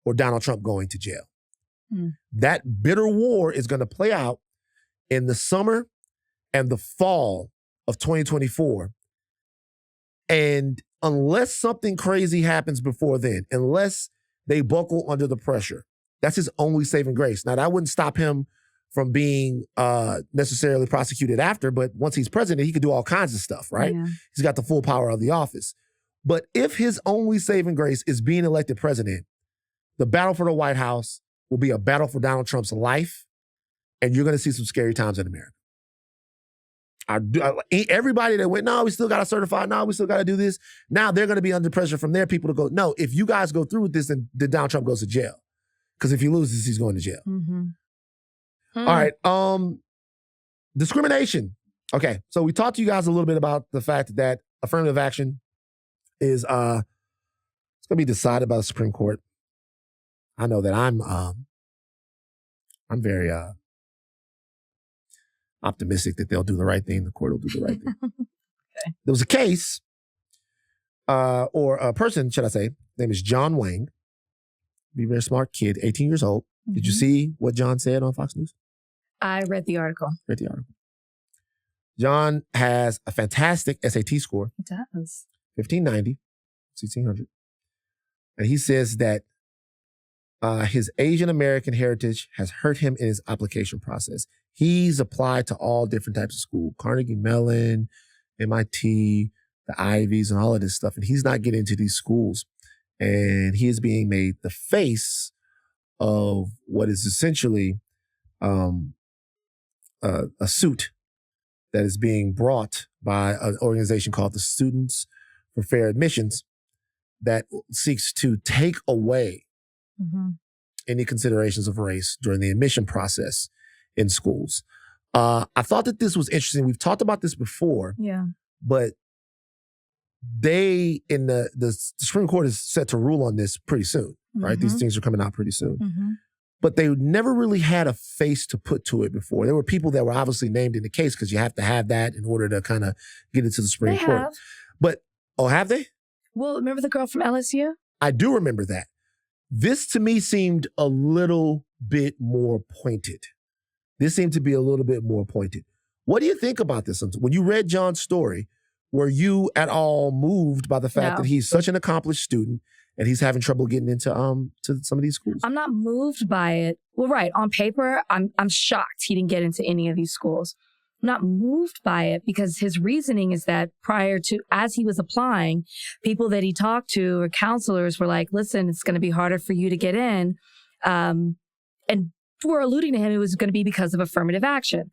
or Donald Trump going to jail. That bitter war is going to play out in the summer and the fall of 2024. And unless something crazy happens before then, unless they buckle under the pressure, that's his only saving grace. Now, that wouldn't stop him from being necessarily prosecuted after, but once he's president, he could do all kinds of stuff, right? Yeah. He's got the full power of the office. But if his only saving grace is being elected president, the battle for the White House will be a battle for Donald Trump's life, and you're going to see some scary times in America. Everybody that went, no, we still got to certify, no, we still got to do this, now they're going to be under pressure from their people to go, no, if you guys go through with this, then Donald Trump goes to jail. Because if he loses, he's going to jail. All right. Discrimination. Okay. So we talked to you guys a little bit about the fact that affirmative action is it's going to be decided by the Supreme Court. I know that I'm very optimistic that they'll do the right thing. The court will do the right thing. Okay. There was a case, or a person, should I say, name is John Wang. Be a very smart kid, 18 years old. Did you see what John said on Fox News? I read the article. John has a fantastic SAT score. He does. 1590, 1600. And he says that his Asian American heritage has hurt him in his application process. He's applied to all different types of school, Carnegie Mellon, MIT, the Ivies, and all of this stuff. And he's not getting into these schools. And he is being made the face of what is essentially a suit that is being brought by an organization called the Students for Fair Admissions that seeks to take away any considerations of race during the admission process in schools. I thought that this was interesting. We've talked about this before. Yeah. But they, in the Supreme Court is set to rule on this pretty soon, right? These things are coming out pretty soon. But they never really had a face to put to it before. There were people that were obviously named in the case because you have to have that in order to kind of get into the Supreme Court. Have. But, have they? Well, remember the girl from LSU? I do remember that. This to me seemed a little bit more pointed. This seemed to be a little bit more pointed. What do you think about this? When you read John's story, were you at all moved by the fact that he's such an accomplished student and he's having trouble getting into to some of these schools? I'm not moved by it. Well, right. On paper, I'm shocked he didn't get into any of these schools. I'm not moved by it because his reasoning is that prior to, as he was applying, people that he talked to or counselors were like, listen, it's going to be harder for you to get in. And were alluding to him, it was going to be because of affirmative action.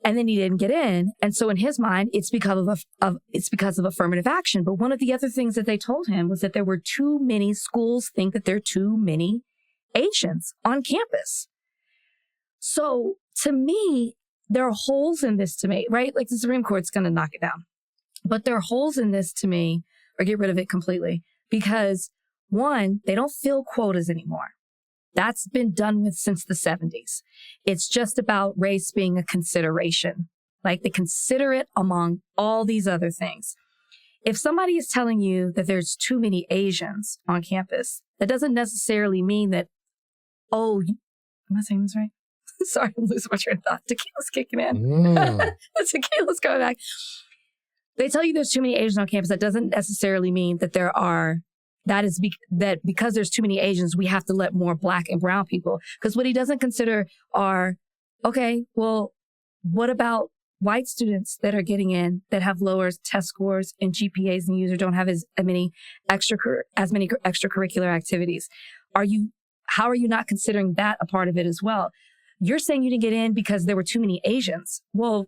And then he didn't get in. And so in his mind, it's because of affirmative action. But one of the other things that they told him was that there were too many schools think that there are too many Asians on campus. So to me, there are holes in this to me, right? Like the Supreme Court's going to knock it down. But there are holes in this to me, or get rid of it completely, because one, they don't fill quotas anymore. That's been done with since the 70s. It's just about race being a consideration. Like they consider it among all these other things. If somebody is telling you that there's too many Asians on campus, that doesn't necessarily mean that, am I saying this right? Sorry, I'm losing my train of thought. Tequila's kicking in. The tequila's coming back. They tell you there's too many Asians on campus. That doesn't necessarily mean that that because there's too many Asians, we have to let more Black and brown people. Because what he doesn't consider are, okay, well, what about white students that are getting in that have lower test scores and GPAs than you or don't have as many extracurricular activities? How are you not considering that a part of it as well? You're saying you didn't get in because there were too many Asians. Well,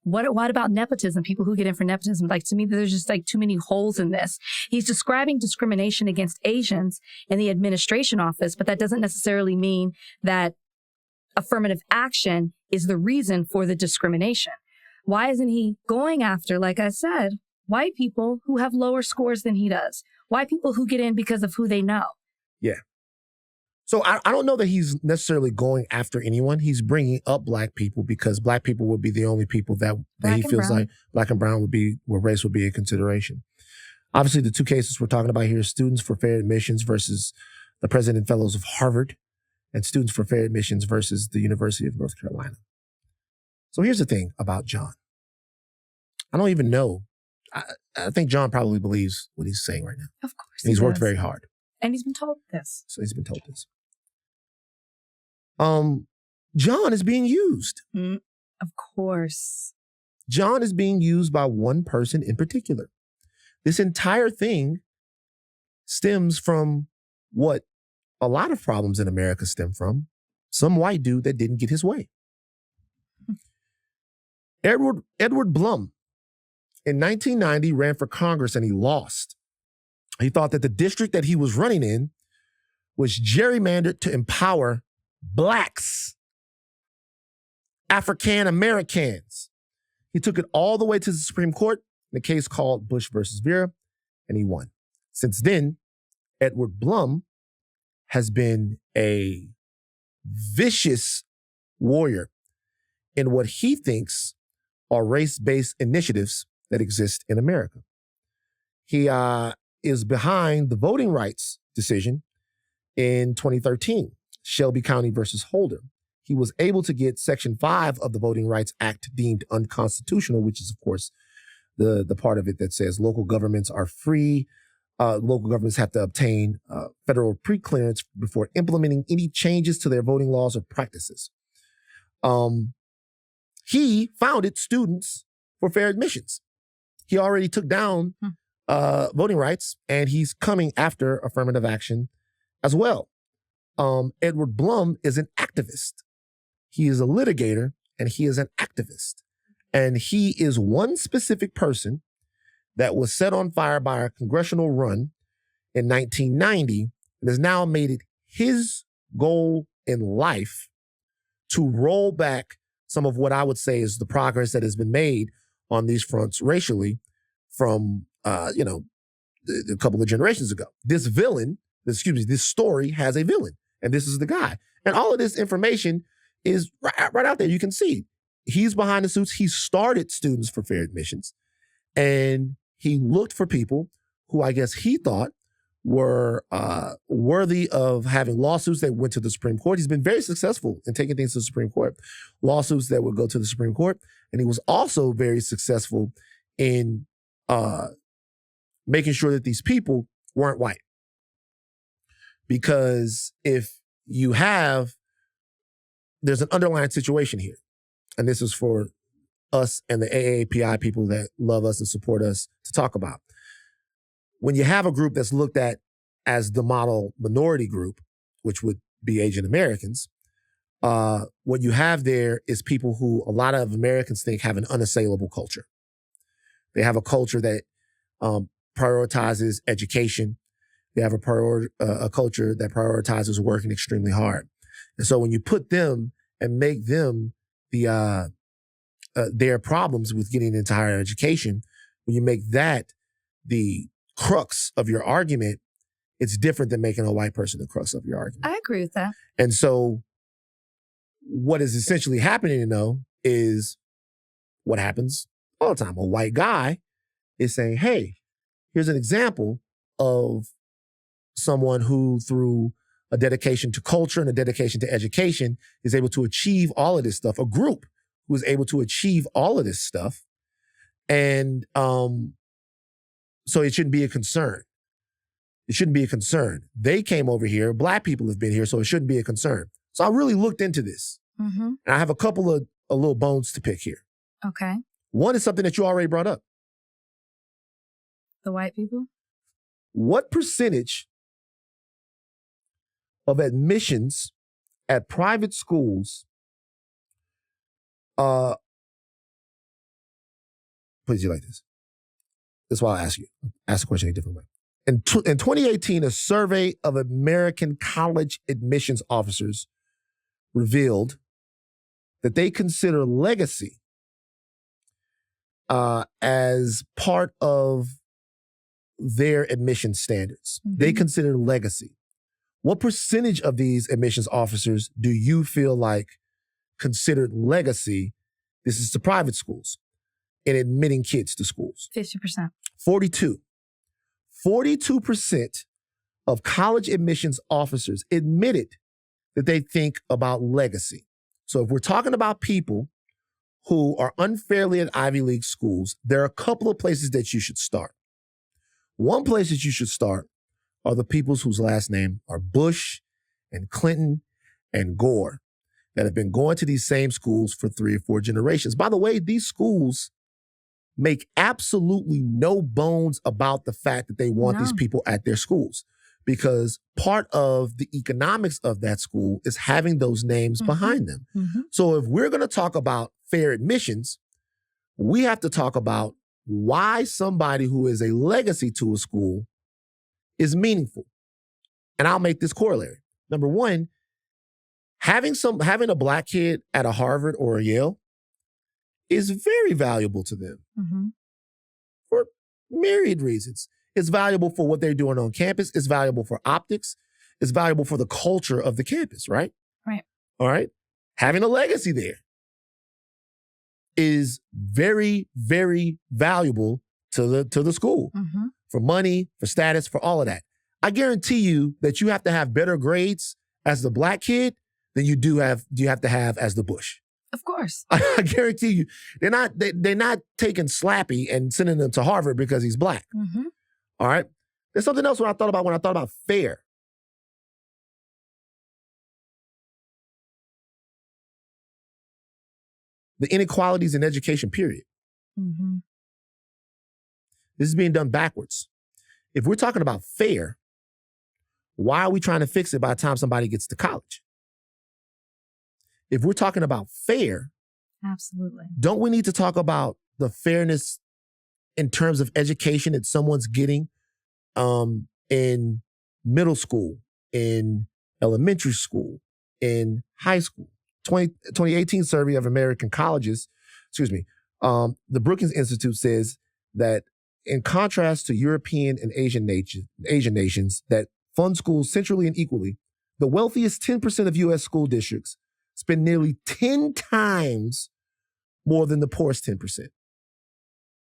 what about nepotism? People who get in for nepotism. Like, to me, there's just like too many holes in this. He's describing discrimination against Asians in the administration office, but that doesn't necessarily mean that affirmative action is the reason for the discrimination. Why isn't he going after, like I said, white people who have lower scores than he does? White people who get in because of who they know? Yeah. So I don't know that he's necessarily going after anyone. He's bringing up Black people because Black people would be the only people that he feels like Black and brown would be, where race would be a consideration. Obviously, the two cases we're talking about here are Students for Fair Admissions versus the President Fellows of Harvard and Students for Fair Admissions versus the University of North Carolina. So here's the thing about John. I don't even know. I think John probably believes what he's saying right now. Of course. And he's worked very hard. And he's been told this. So he's been told this. John is being used. Of course. John is being used by one person in particular. This entire thing stems from what a lot of problems in America stem from. Some white dude that didn't get his way. Edward Blum in 1990 ran for Congress and he lost. He thought that the district that he was running in was gerrymandered to empower Blacks, African Americans. He took it all the way to the Supreme Court in a case called Bush versus Vera, and he won. Since then, Edward Blum has been a vicious warrior in what he thinks are race-based initiatives that exist in America. He is behind the voting rights decision in 2013, Shelby County versus Holder. He was able to get Section 5 of the Voting Rights Act deemed unconstitutional, which is, of course, the part of it that says local governments are free. Local governments have to obtain federal pre-clearance before implementing any changes to their voting laws or practices. he founded Students for Fair Admissions. He already took down voting rights, and he's coming after affirmative action as well. Edward Blum is an activist. He is a litigator, and he is an activist. And he is one specific person that was set on fire by a congressional run in 1990 and has now made it his goal in life to roll back some of what I would say is the progress that has been made on these fronts racially from, a couple of generations ago. This story has a villain, and this is the guy. And all of this information is right out there. You can see he's behind the suits. He started Students for Fair Admissions, and he looked for people who I guess he thought were worthy of having lawsuits that went to the Supreme Court. He's been very successful in taking things to the Supreme Court, lawsuits that would go to the Supreme Court. And he was also very successful in making sure that these people weren't white. Because if you there's an underlying situation here. And this is for us and the AAPI people that love us and support us to talk about. When you have a group that's looked at as the model minority group, which would be Asian Americans, what you have there is people who a lot of Americans think have an unassailable culture. They have a culture that prioritizes education. They have a culture that prioritizes working extremely hard. And so when you put them and make them their problems with getting into higher education, when you make that the crux of your argument, it's different than making a white person the crux of your argument. I agree with that. And so what is essentially happening, is what happens all the time. A white guy is saying, hey, here's an example of someone who, through a dedication to culture and a dedication to education, is able to achieve all of this stuff. A group who is able to achieve all of this stuff. And so it shouldn't be a concern. It shouldn't be a concern. They came over here. Black people have been here, so it shouldn't be a concern. So I really looked into this. Mm-hmm. And I have a couple of little bones to pick here. Okay. One is something that you already brought up. The white people? What percentage of admissions at private schools, put it like this. That's why I ask you. Ask the question a different way. In 2018, a survey of American college admissions officers revealed that they consider legacy as part of their admission standards. Mm-hmm. They consider legacy. What percentage of these admissions officers do you feel like considered legacy? This is to private schools, in admitting kids to schools. 50%. 42. 42% of college admissions officers admitted that they think about legacy. So if we're talking about people who are unfairly at Ivy League schools, there are a couple of places that you should start. One place that you should start are the peoples whose last name are Bush and Clinton and Gore that have been going to these same schools for 3 or 4 generations. By the way, these schools make absolutely no bones about the fact that they want these people at their schools, because part of the economics of that school is having those names behind them. Mm-hmm. So if we're going to talk about fair admissions, we have to talk about why somebody who is a legacy to a school is meaningful. And I'll make this corollary. Number one, having a black kid at a Harvard or a Yale is very valuable to them for myriad reasons. It's valuable for what they're doing on campus. It's valuable for optics. It's valuable for the culture of the campus, right? Right. All right. Having a legacy there is very, very valuable to the school for money, for status, for all of that. I guarantee you that you have to have better grades as the black kid than you have to have as the Bush. Of course. I guarantee you, they're not taking Slappy and sending him to Harvard because he's black. Mm-hmm. All right. There's something else when I thought about fair. the inequalities in education, period. Mm-hmm. This is being done backwards. If we're talking about fair, why are we trying to fix it by the time somebody gets to college? If we're talking about fair, absolutely, don't we need to talk about the fairness in terms of education that someone's getting in middle school, in elementary school, in high school? 2018 survey of American colleges, the Brookings Institute says that in contrast to European and Asian nations that fund schools centrally and equally, the wealthiest 10% of U.S. school districts spend nearly 10 times more than the poorest 10%.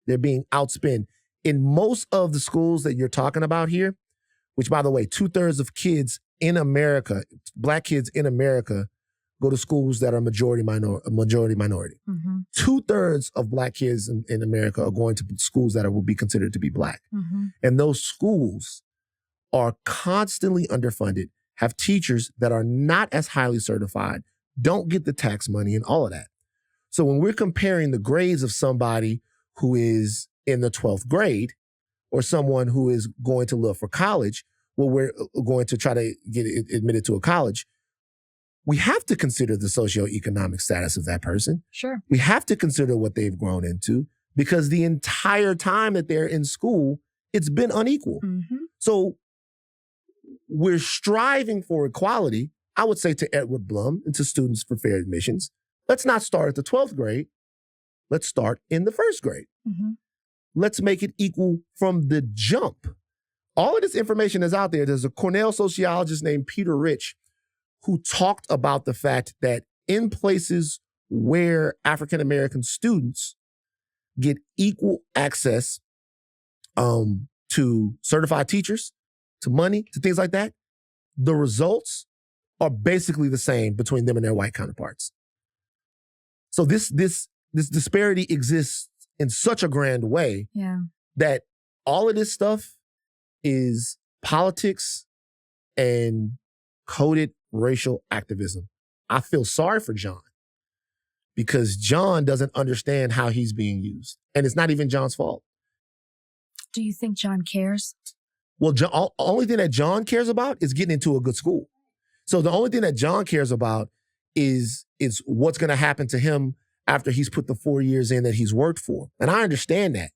They're being outspent. In most of the schools that you're talking about here, which, by the way, 2/3 of kids in America, Black kids in America, go to schools that are majority minority. Mm-hmm. 2/3 of Black kids in America are going to schools that will be considered to be Black. Mm-hmm. And those schools are constantly underfunded, have teachers that are not as highly certified, don't get the tax money and all of that. So when we're comparing the grades of somebody who is in the 12th grade or someone who is going to look for college, we're going to try to get admitted to a college, we have to consider the socioeconomic status of that person. Sure. We have to consider what they've grown into, because the entire time that they're in school, it's been unequal. Mm-hmm. So we're striving for equality. I would say to Edward Blum and to Students for Fair Admissions, let's not start at the 12th grade. Let's start in the first grade. Mm-hmm. Let's make it equal from the jump. All of this information is out there. There's a Cornell sociologist named Peter Rich who talked about the fact that in places where African-American students get equal access to certified teachers, to money, to things like that, the results are basically the same between them and their white counterparts. So this disparity exists in such a grand way that all of this stuff is politics and coded racial activism. I feel sorry for John because John doesn't understand how he's being used. And it's not even John's fault. Do you think John cares? Well, only thing that John cares about is getting into a good school. So the only thing that John cares about is what's going to happen to him after he's put the 4 years in that he's worked for. And I understand that.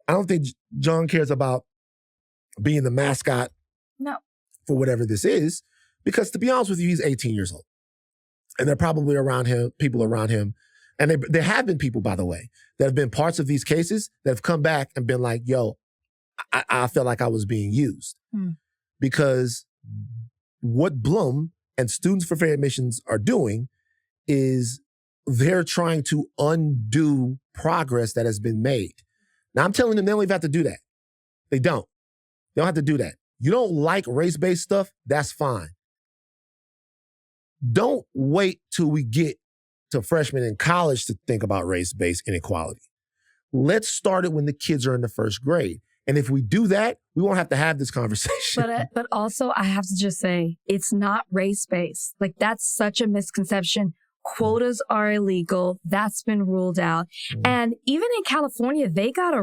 I don't think John cares about being the mascot for whatever this is, because to be honest with you, he's 18 years old. And they're probably people around him. And there have been people, by the way, that have been parts of these cases that have come back and been like, yo, I felt like I was being used. Because what Blum and Students for Fair Admissions are doing is they're trying to undo progress that has been made. Now, I'm telling them they don't even have to do that. They don't. They don't have to do that. You don't like race-based stuff? That's fine. Don't wait till we get to freshmen in college to think about race-based inequality. Let's start it when the kids are in the first grade. And if we do that, we won't have to have this conversation. But also, I have to just say, it's not race-based. Like, that's such a misconception. Quotas are illegal. That's been ruled out. And even in California, they got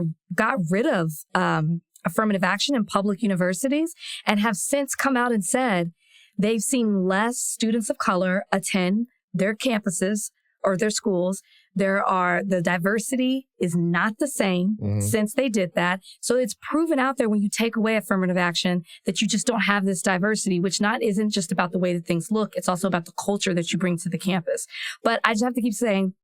rid of affirmative action in public universities and have since come out and said they've seen less students of color attend their campuses or their schools. The diversity is not the same since they did that. So it's proven out there when you take away affirmative action that you just don't have this diversity, which isn't just about the way that things look. It's also about the culture that you bring to the campus. But I just have to keep saying,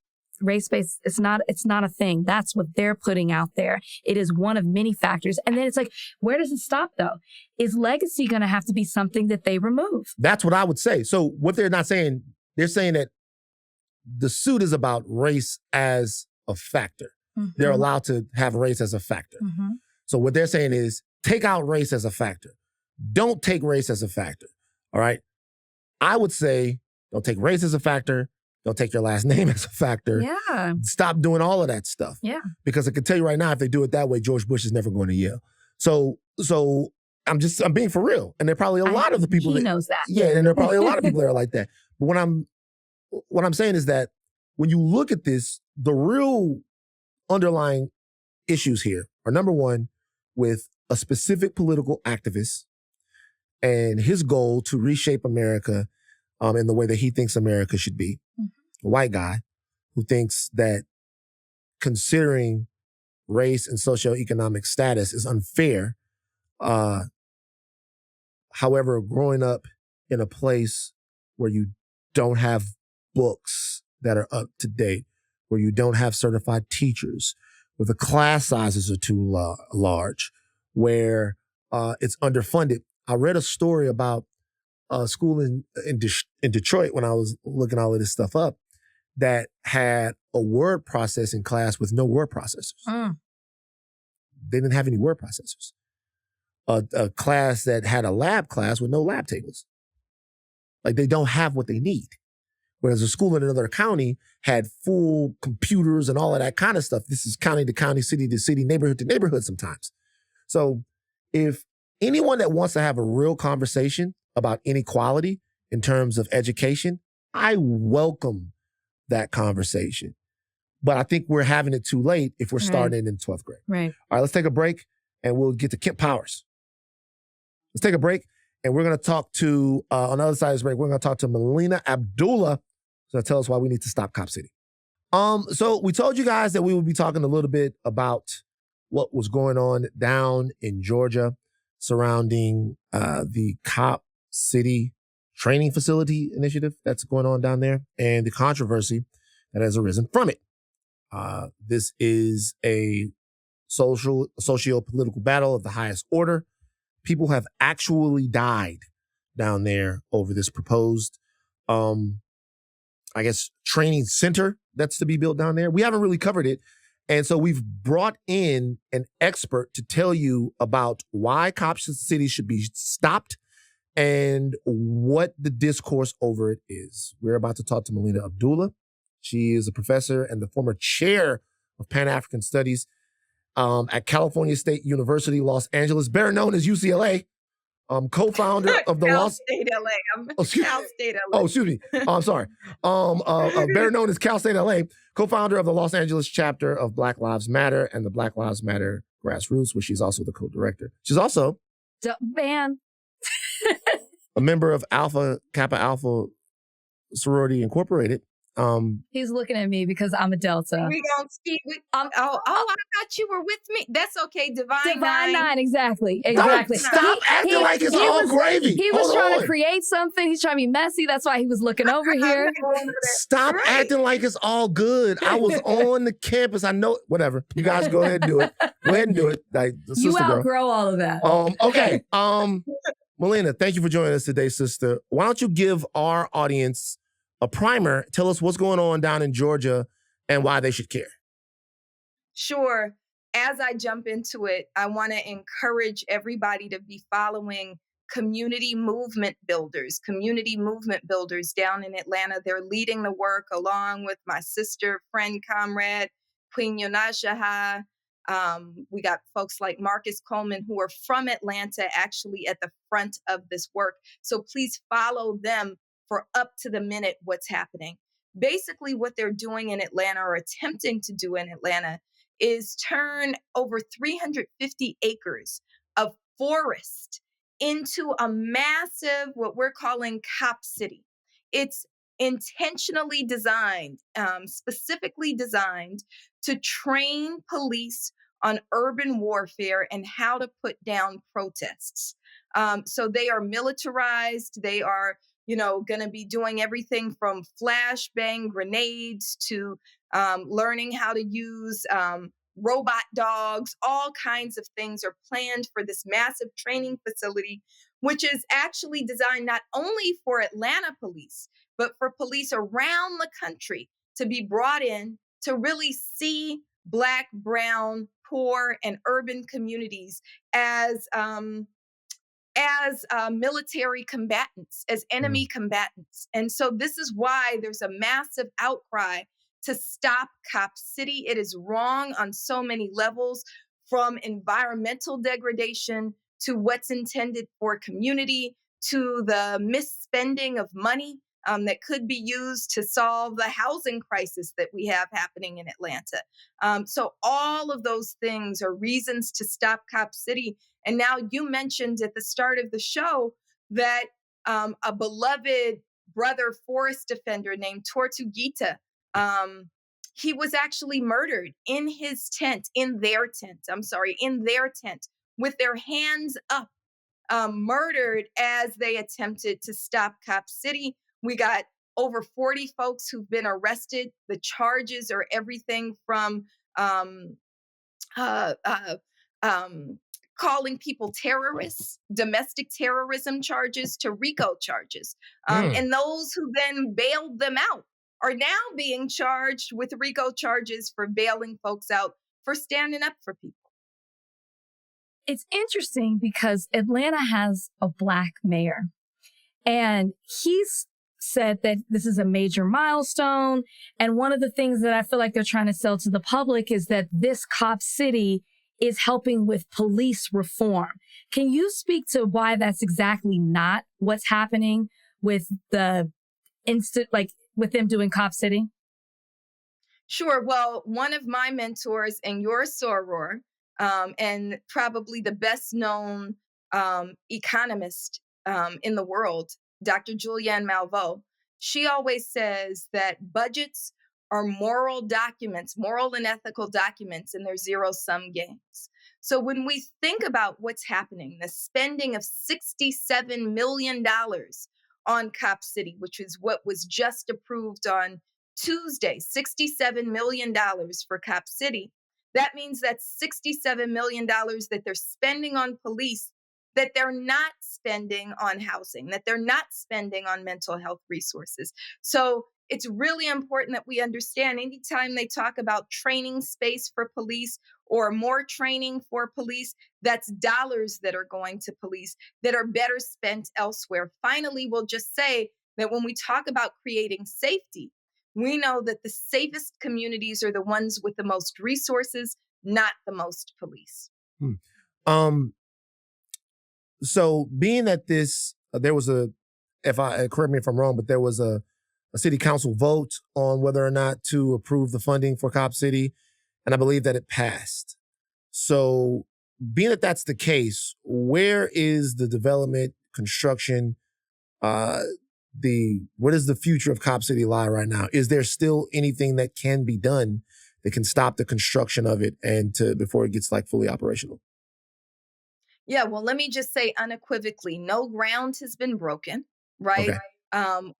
race-based, it's not a thing. That's what they're putting out there. It is one of many factors. And then it's like, where does it stop though? Is legacy going to have to be something that they remove? That's what I would say. So what they're not saying, they're saying that the suit is about race as a factor. They're allowed to have race as a factor. So what they're saying is take out race as a factor. Don't take race as a factor. All right. I would say don't take race as a factor. Don't take your last name as a factor. Yeah. Stop doing all of that stuff. Yeah. Because I can tell you right now, if they do it that way, George Bush is never going to Yale. So I'm being for real. And there are probably a lot of the people he knows that. Yeah. And there are probably a lot of people that are like that. But what I'm saying is that when you look at this, the real underlying issues here are, number one, with a specific political activist and his goal to reshape America in the way that he thinks America should be. A white guy who thinks that considering race and socioeconomic status is unfair. However, growing up in a place where you don't have books that are up to date, where you don't have certified teachers, where the class sizes are too large, where it's underfunded. I read a story about a school in Detroit when I was looking all of this stuff up that had a word processing class with no word processors. They didn't have any word processors. A class that had a lab class with no lab tables. Like, they don't have what they need. Whereas a school in another county had full computers and all of that kind of stuff. This is county to county, city to city, neighborhood to neighborhood sometimes. So if anyone that wants to have a real conversation about inequality in terms of education, I welcome that conversation. But I think we're having it too late if we're starting in 12th grade. Right. All right, let's take a break and we'll get to Kemp Powers. Let's take a break and we're going to talk to, on the other side of this break, we're going to talk to Melina Abdullah to tell us why we need to stop Cop City. So we told you guys that we would be talking a little bit about what was going on down in Georgia surrounding the Cop City training facility initiative that's going on down there and the controversy that has arisen from it. This is a socio-political battle of the highest order. People have actually died down there over this proposed, training center that's to be built down there. We haven't really covered it. And so we've brought in an expert to tell you about why Cop City should be stopped and what the discourse over it is. We're about to talk to Melina Abdullah. She is a professor and the former chair of Pan-African Studies at California State University, Los Angeles, better known as UCLA, co-founder of the Cal State LA. Cal State LA. Oh, excuse me. I'm sorry. Better known as Cal State LA, co-founder of the Los Angeles chapter of Black Lives Matter and the Black Lives Matter Grassroots, where she's also the co-director. She's also a member of Alpha Kappa Alpha Sorority Incorporated. He's looking at me because I'm a Delta. We gonna see. I thought you were with me. That's okay. Divine Nine, exactly. Stop acting like it's all gravy. He was trying to create something. He's trying to be messy. That's why he was looking over here. Stop acting like it's all good. I was on the campus. I know. Whatever. You guys go ahead and do it. Go ahead and do it. Like the you sister outgrow girl. all of that. Okay. Melina, thank you for joining us today, sister. Why don't you give our audience a primer? Tell us what's going on down in Georgia and why they should care. Sure. As I jump into it, I want to encourage everybody to be following community movement builders down in Atlanta. They're leading the work along with my sister, friend, comrade, Queen Yonashaha. We got folks like Marcus Coleman who are from Atlanta actually at the front of this work. So please follow them for up to the minute what's happening. Basically, what they're doing in Atlanta or attempting to do in Atlanta is turn over 350 acres of forest into a massive, what we're calling Cop City. It's intentionally designed, specifically designed to train police on urban warfare and how to put down protests. So they are militarized. They are going to be doing everything from flashbang grenades to learning how to use robot dogs. All kinds of things are planned for this massive training facility, which is actually designed not only for Atlanta police, but for police around the country to be brought in to really see Black, brown, poor, and urban communities as military combatants, as enemy combatants. And so this is why there's a massive outcry to stop Cop City. It is wrong on so many levels, from environmental degradation to what's intended for community, to the misspending of money that could be used to solve the housing crisis that we have happening in Atlanta. So all of those things are reasons to stop Cop City. And now you mentioned at the start of the show that a beloved brother forest defender named Tortuguita, he was actually murdered in their tent, with their hands up, murdered as they attempted to stop Cop City. We got over 40 folks who've been arrested. The charges are everything from calling people terrorists, domestic terrorism charges, to RICO charges. And those who then bailed them out are now being charged with RICO charges for bailing folks out for standing up for people. It's interesting because Atlanta has a Black mayor, and he's said that this is a major milestone. And one of the things that I feel like they're trying to sell to the public is that this Cop City is helping with police reform. Can you speak to why that's exactly not what's happening with with them doing Cop City? Sure. Well, one of my mentors and your soror, and probably the best known economist in the world, Dr. Julianne Malveaux, she always says that budgets are moral documents, moral and ethical documents, and they're zero-sum games. So when we think about what's happening, the spending of $67 million on Cop City, which is what was just approved on Tuesday, $67 million for Cop City. That means that's $67 million that they're spending on police, that they're not spending on housing, that they're not spending on mental health resources. So it's really important that we understand anytime they talk about training space for police or more training for police, that's dollars that are going to police that are better spent elsewhere. Finally, we'll just say that when we talk about creating safety, we know that the safest communities are the ones with the most resources, not the most police. So being that there was correct me if I'm wrong, but there was a city council vote on whether or not to approve the funding for Cop City, and I believe that it passed. So being that that's the case, where is the development, construction, where does the future of Cop City lie right now? Is there still anything that can be done that can stop the construction of it before it gets fully operational? Yeah, well, let me just say unequivocally, no ground has been broken, right? Okay.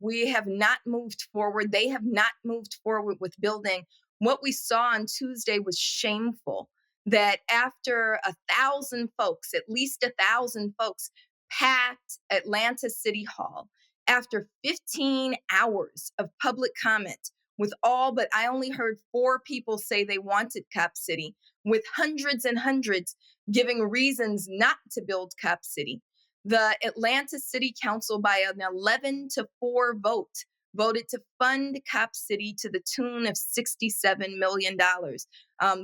We have not moved forward. They have not moved forward with building. What we saw on Tuesday was shameful, that after 1,000 folks, at least 1,000 folks, packed Atlanta City Hall, after 15 hours of public comment, I only heard 4 people say they wanted Cop City, with hundreds and hundreds giving reasons not to build Cop City. The Atlanta City Council, by an 11-4 vote, voted to fund Cop City to the tune of $67 million.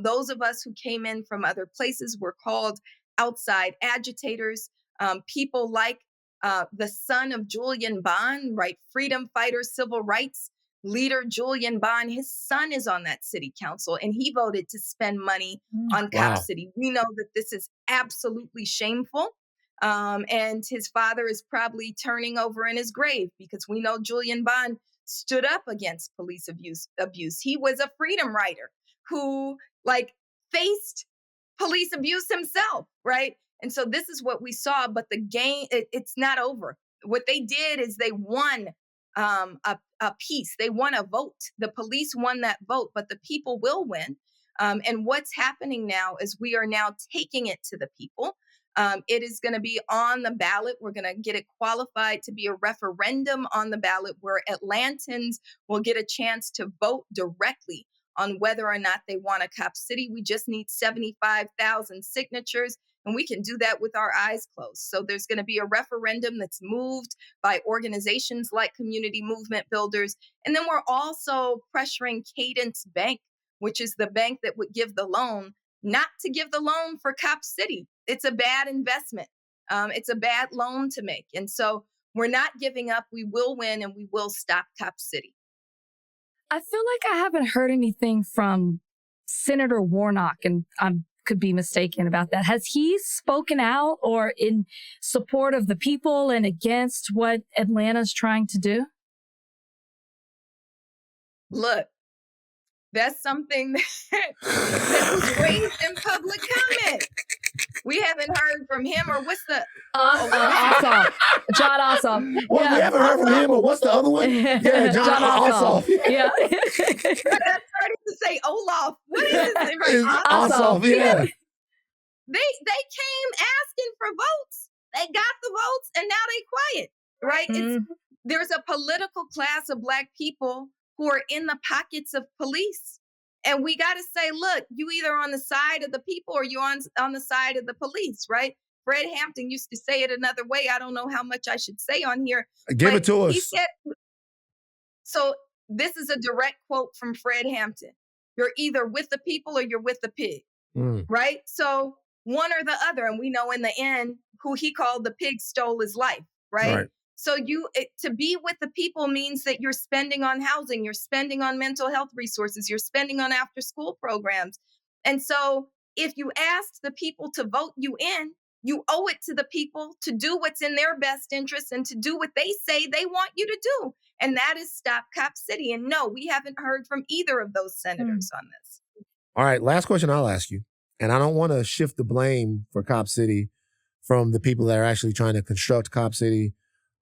Those of us who came in from other places were called outside agitators. People like the son of Julian Bond, right? Freedom fighter, civil rights leader Julian Bond, his son is on that city council, and he voted to spend money on Cop City. We know that this is absolutely shameful. And his father is probably turning over in his grave, because we know Julian Bond stood up against police abuse. He was a freedom rider who faced police abuse himself, right? And so this is what we saw, but the game, it's not over. What they did is they won a piece. They won a vote. The police won that vote, but the people will win. And what's happening now is we are now taking it to the people. It is going to be on the ballot. We're going to get it qualified to be a referendum on the ballot, where Atlantans will get a chance to vote directly on whether or not they want a Cop City. We just need 75,000 signatures, and we can do that with our eyes closed. So there's going to be a referendum that's moved by organizations like Community Movement Builders. And then we're also pressuring Cadence Bank, which is the bank that would give the loan, not to give the loan for Cop City. It's a bad investment. It's a bad loan to make. And so We're not giving up. We will win, and we will stop Cop City. I feel like I haven't heard anything from Senator Warnock, and I could be mistaken about that. Has he spoken out or in support of the people and against what Atlanta's trying to do? Look, that's something that was raised in public comment. We haven't heard from him, or what's the... Ossoff. John Ossoff. Well, we haven't heard from him, or what's the other one? Yeah, John Ossoff. Yeah. I started to say Olaf. What is it? It's Ossoff, yeah. They came asking for votes. They got the votes, and now they quiet, right? There's a political class of Black people who are in the pockets of police. And we got to say, look, you either on the side of the people or you're on the side of the police, right? Fred Hampton used to say it another way. I don't know how much I should say on here. Give it to us. He said, so this is a direct quote from Fred Hampton. You're either with the people or you're with the pig, right? So one or the other. And we know in the end, who he called the pig stole his life, right? So to be with the people means that you're spending on housing, you're spending on mental health resources, you're spending on after school programs. And so if you asked the people to vote you in, you owe it to the people to do what's in their best interest and to do what they say they want you to do. And that is stop Cop City. And no, we haven't heard from either of those senators on this. All right, last question I'll ask you. And I don't want to shift the blame for Cop City from the people that are actually trying to construct Cop City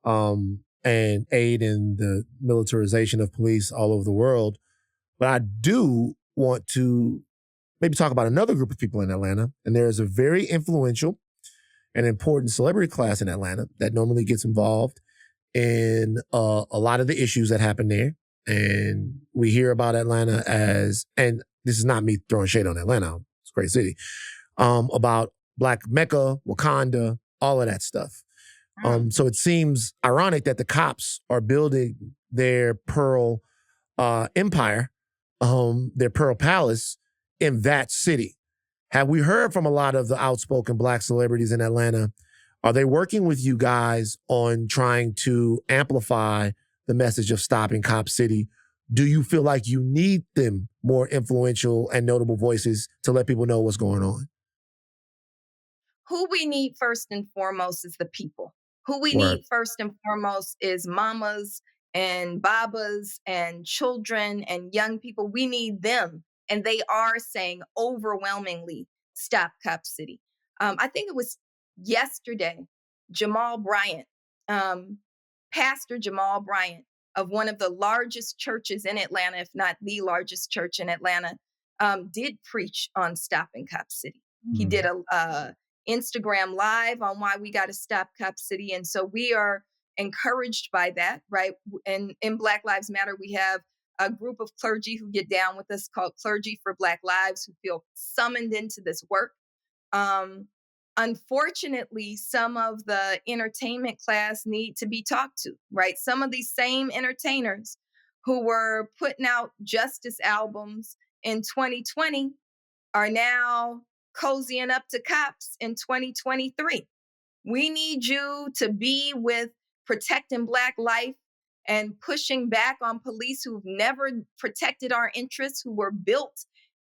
and aid in the militarization of police all over the world. But I do want to maybe talk about another group of people in Atlanta. And there is a very influential and important celebrity class in Atlanta that normally gets involved in a lot of the issues that happen there. And we hear about Atlanta as, and this is not me throwing shade on Atlanta, it's a great city, about Black Mecca, Wakanda, all of that stuff. So it seems ironic that the cops are building their Pearl empire, their Pearl Palace in that city. Have we heard from a lot of the outspoken Black celebrities in Atlanta? Are they working with you guys on trying to amplify the message of stopping Cop City? Do you feel like you need them more influential and notable voices to let people know what's going on? Who we need first and foremost is the people. Who we need first and foremost is mamas and babas and children and young people. We need them. And they are saying overwhelmingly, stop Cop City. I think it was yesterday, Jamal Bryant, Pastor Jamal Bryant of one of the largest churches in Atlanta, if not the largest church in Atlanta, did preach on stopping Cop City. He did a Instagram live on why we got to stop Cop City. And so we are encouraged by that, right? And in Black Lives Matter, we have a group of clergy who get down with us called Clergy for Black Lives, who feel summoned into this work. Unfortunately, some of the entertainment class need to be talked to, right? Some of these same entertainers who were putting out justice albums in 2020 are now cozying up to cops in 2023. We need you to be with protecting Black life and pushing back on police who've never protected our interests, who were built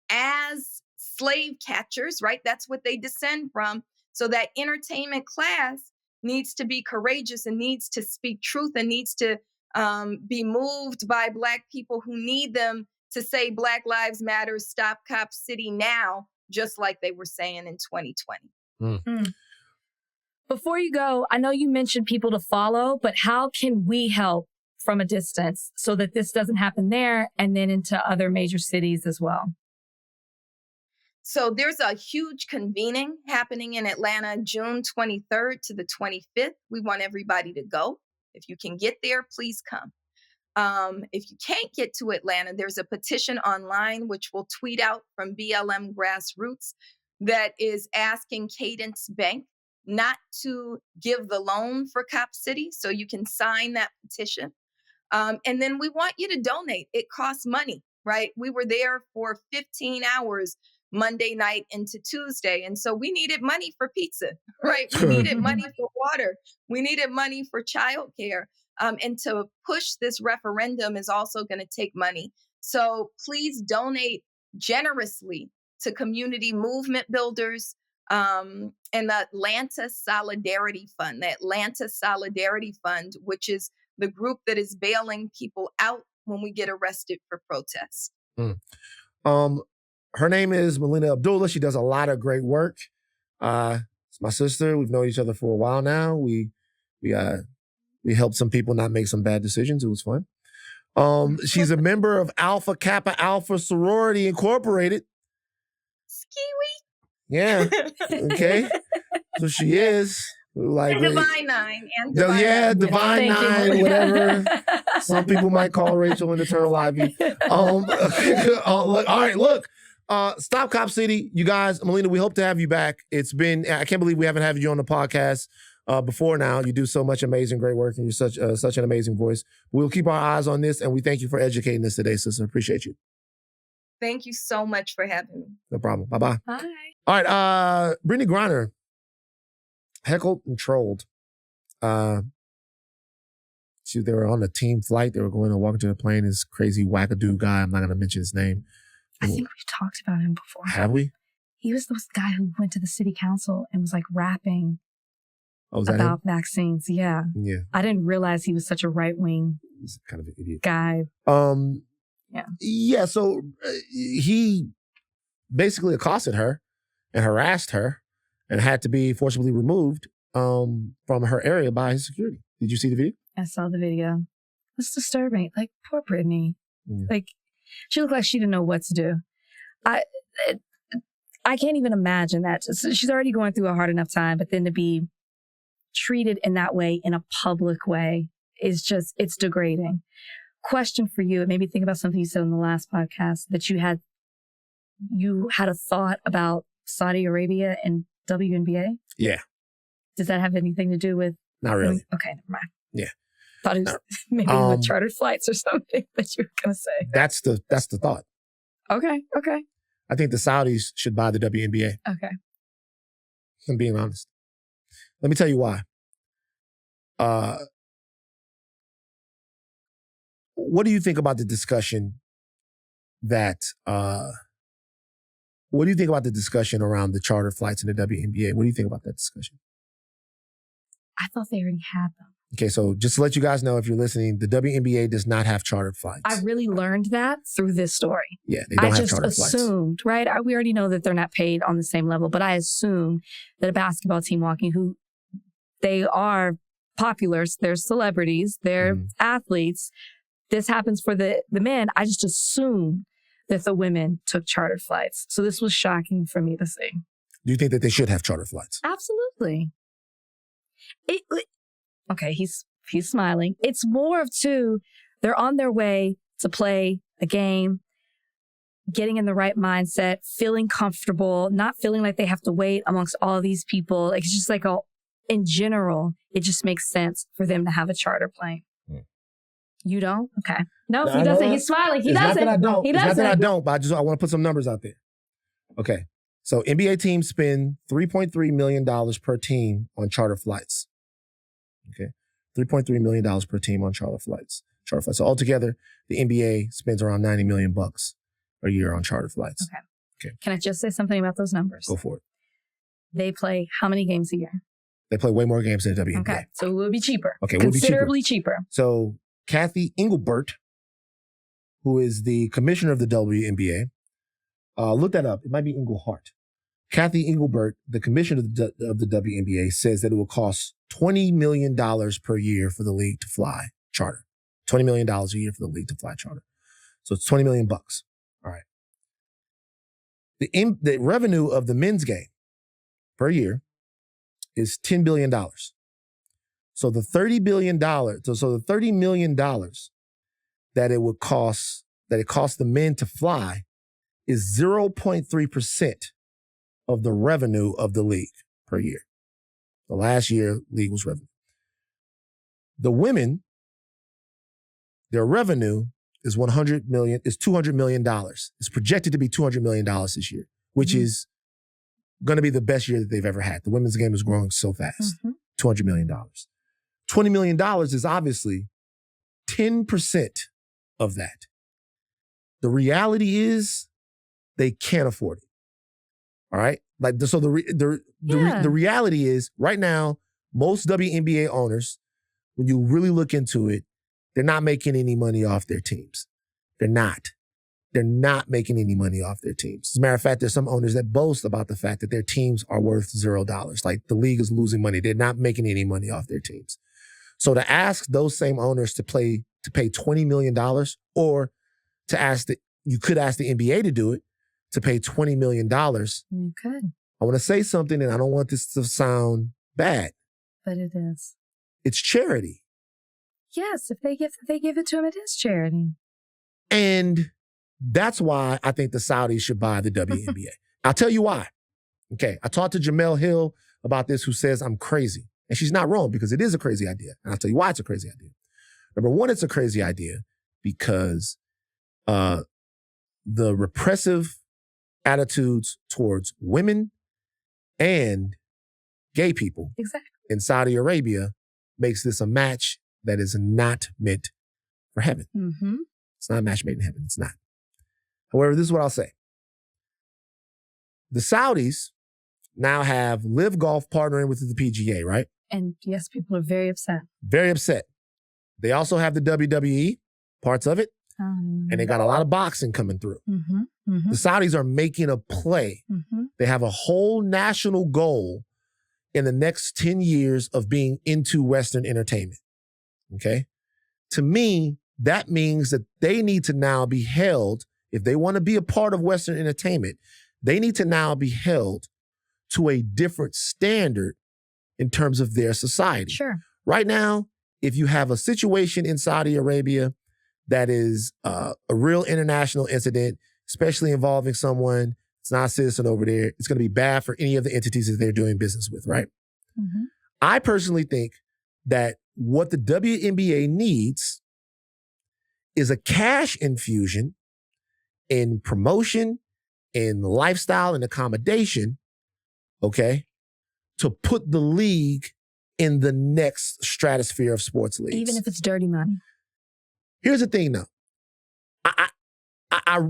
as slave catchers, right? That's what they descend from. So that entertainment class needs to be courageous and needs to speak truth and needs to be moved by Black people who need them to say Black Lives Matter, stop Cop City now, just like they were saying in 2020. Before you go, I know you mentioned people to follow, but how can we help from a distance so that this doesn't happen there and then into other major cities as well? So there's a huge convening happening in Atlanta, June 23rd to the 25th. We want everybody to go. If you can get there, please come. If you can't get to Atlanta, there's a petition online, which we'll tweet out from BLM Grassroots, that is asking Cadence Bank not to give the loan for Cop City. So you can sign that petition. And then we want you to donate. It costs money, right? We were there for 15 hours Monday night into Tuesday. And so we needed money for pizza, right? We needed money for water. We needed money for childcare. And to push this referendum is also going to take money. So please donate generously to community movement builders and the Atlanta Solidarity Fund, which is the group that is bailing people out when we get arrested for protest. Her name is Melina Abdullah. She does a lot of great work. It's my sister. We've known each other for a while now. We helped some people not make some bad decisions. It was fun. She's a member of Alpha Kappa Alpha Sorority Incorporated. Skiwi. Yeah. Okay. So she is. Like Divine Nine and Divine Divine Nine, whatever. Some people might call Rachel an eternal Ivy. All right, look. Stop Cop City, you guys. Melina, we hope to have you back. I can't believe we haven't had you on the podcast before now. You do so much amazing, great work, and you're such an amazing voice. We'll keep our eyes on this, and we thank you for educating us today, sister. Appreciate you. Thank you so much for having me. No problem. Bye-bye. Bye. All right, Brittney Griner, heckled and trolled. They were on a team flight. They were going to walk into the plane. This crazy wackadoo guy. I'm not going to mention his name. I think we've talked about him before. Have we? He was the guy who went to the city council and was like rapping about him? Vaccines. Yeah. Yeah. I didn't realize he was such a right-wing He's kind of an idiot guy. Yeah. So he basically accosted her and harassed her and had to be forcibly removed from her area by his security. Did you see the video? I saw the video. It's disturbing. Like, poor Brittney. Yeah. Like, she looked like she didn't know what to do. I can't even imagine that. She's already going through a hard enough time, but then to be treated in that way, in a public way, is just, it's degrading. Question for you. It made me think about something you said on the last podcast, that you had a thought about Saudi Arabia and WNBA. Yeah. Does that have anything to do with? Not really. Okay, never mind. Yeah. Thought it was maybe with chartered flights or something that you were going to say. That's the thought. Okay. I think the Saudis should buy the WNBA. Okay. I'm being honest. Let me tell you why. What do you think about the discussion around the charter flights in the WNBA? What do you think about that discussion? I thought they already had them. Okay, so just to let you guys know, if you're listening, the WNBA does not have chartered flights. I really learned that through this story. Yeah, they don't have chartered flights. I just assumed, right? We already know that they're not paid on the same level, but I assumed that a basketball team who they are popular, they're celebrities, they're athletes. This happens for the men. I just assumed that the women took chartered flights. So this was shocking for me to see. Do you think that they should have chartered flights? Absolutely. Okay, he's smiling. It's more of they're on their way to play a game, getting in the right mindset, feeling comfortable, not feeling like they have to wait amongst all these people. Like, it's just like in general, it just makes sense for them to have a charter plane. You don't? Okay. No, he doesn't. He's smiling. He doesn't. It's not that I don't, but I want to put some numbers out there. Okay. So NBA teams spend $3.3 million per team on charter flights. Okay. $3.3 million per team on charter flights. So altogether, the NBA spends around $90 million a year on charter flights. Okay. Can I just say something about those numbers? Go for it. They play how many games a year? They play way more games than the WNBA. Okay. So it will be cheaper. Okay. It will be considerably cheaper. So Kathy Engelbert, who is the commissioner of the WNBA, look that up. It might be Engelhart. Kathy Engelbert, the commissioner of the WNBA, says that it will cost $20 million per year for the league to fly charter. $20 million a year for the league to fly charter. So it's $20 million. All right. The revenue of the men's game per year is $10 billion. So the $30 billion, so the $30 million that it costs the men to fly is 0.3% of the revenue of the league per year. The last year, league was revenue. The women, their revenue is $200 million. It's projected to be $200 million this year. which is going to be the best year that they've ever had. The women's game is growing so fast. $200 million. $20 million is obviously 10% of that. The reality is they can't afford it. All right? Like, so the reality is right now, most WNBA owners, when you really look into it, they're not making any money off their teams. They're not. They're not making any money off their teams. As a matter of fact, there's some owners that boast about the fact that their teams are worth $0. Like, the league is losing money. They're not making any money off their teams. So to ask those same owners to pay $20 million, or to ask that you could ask the NBA to do it, to pay $20 million. You could. I want to say something, and I don't want this to sound bad. But it is. It's charity. Yes, if they give it to him, it is charity. And that's why I think the Saudis should buy the WNBA. I'll tell you why. Okay, I talked to Jamel Hill about this, who says I'm crazy. And she's not wrong, because it is a crazy idea. And I'll tell you why it's a crazy idea. Number one, it's a crazy idea because the repressive attitudes towards women and gay people in Saudi Arabia makes this a match that is not meant for heaven. It's not a match made in heaven. It's not. However, this is what I'll say. The Saudis now have Live Golf partnering with the PGA, right? And yes, people are very upset. Very upset. They also have the WWE, parts of it, and they got a lot of boxing coming through. The Saudis are making a play. They have a whole national goal in the next 10 years of being into Western entertainment. Okay? To me, that means that they need to now be held, if they want to be a part of Western entertainment, they need to now be held to a different standard in terms of their society. Sure. Right now, if you have a situation in Saudi Arabia that is a real international incident, especially involving someone that's not a citizen over there, it's going to be bad for any of the entities that they're doing business with, right? I personally think that what the WNBA needs is a cash infusion in promotion, in lifestyle and accommodation, okay, to put the league in the next stratosphere of sports leagues. Even if it's dirty money. Here's the thing, though.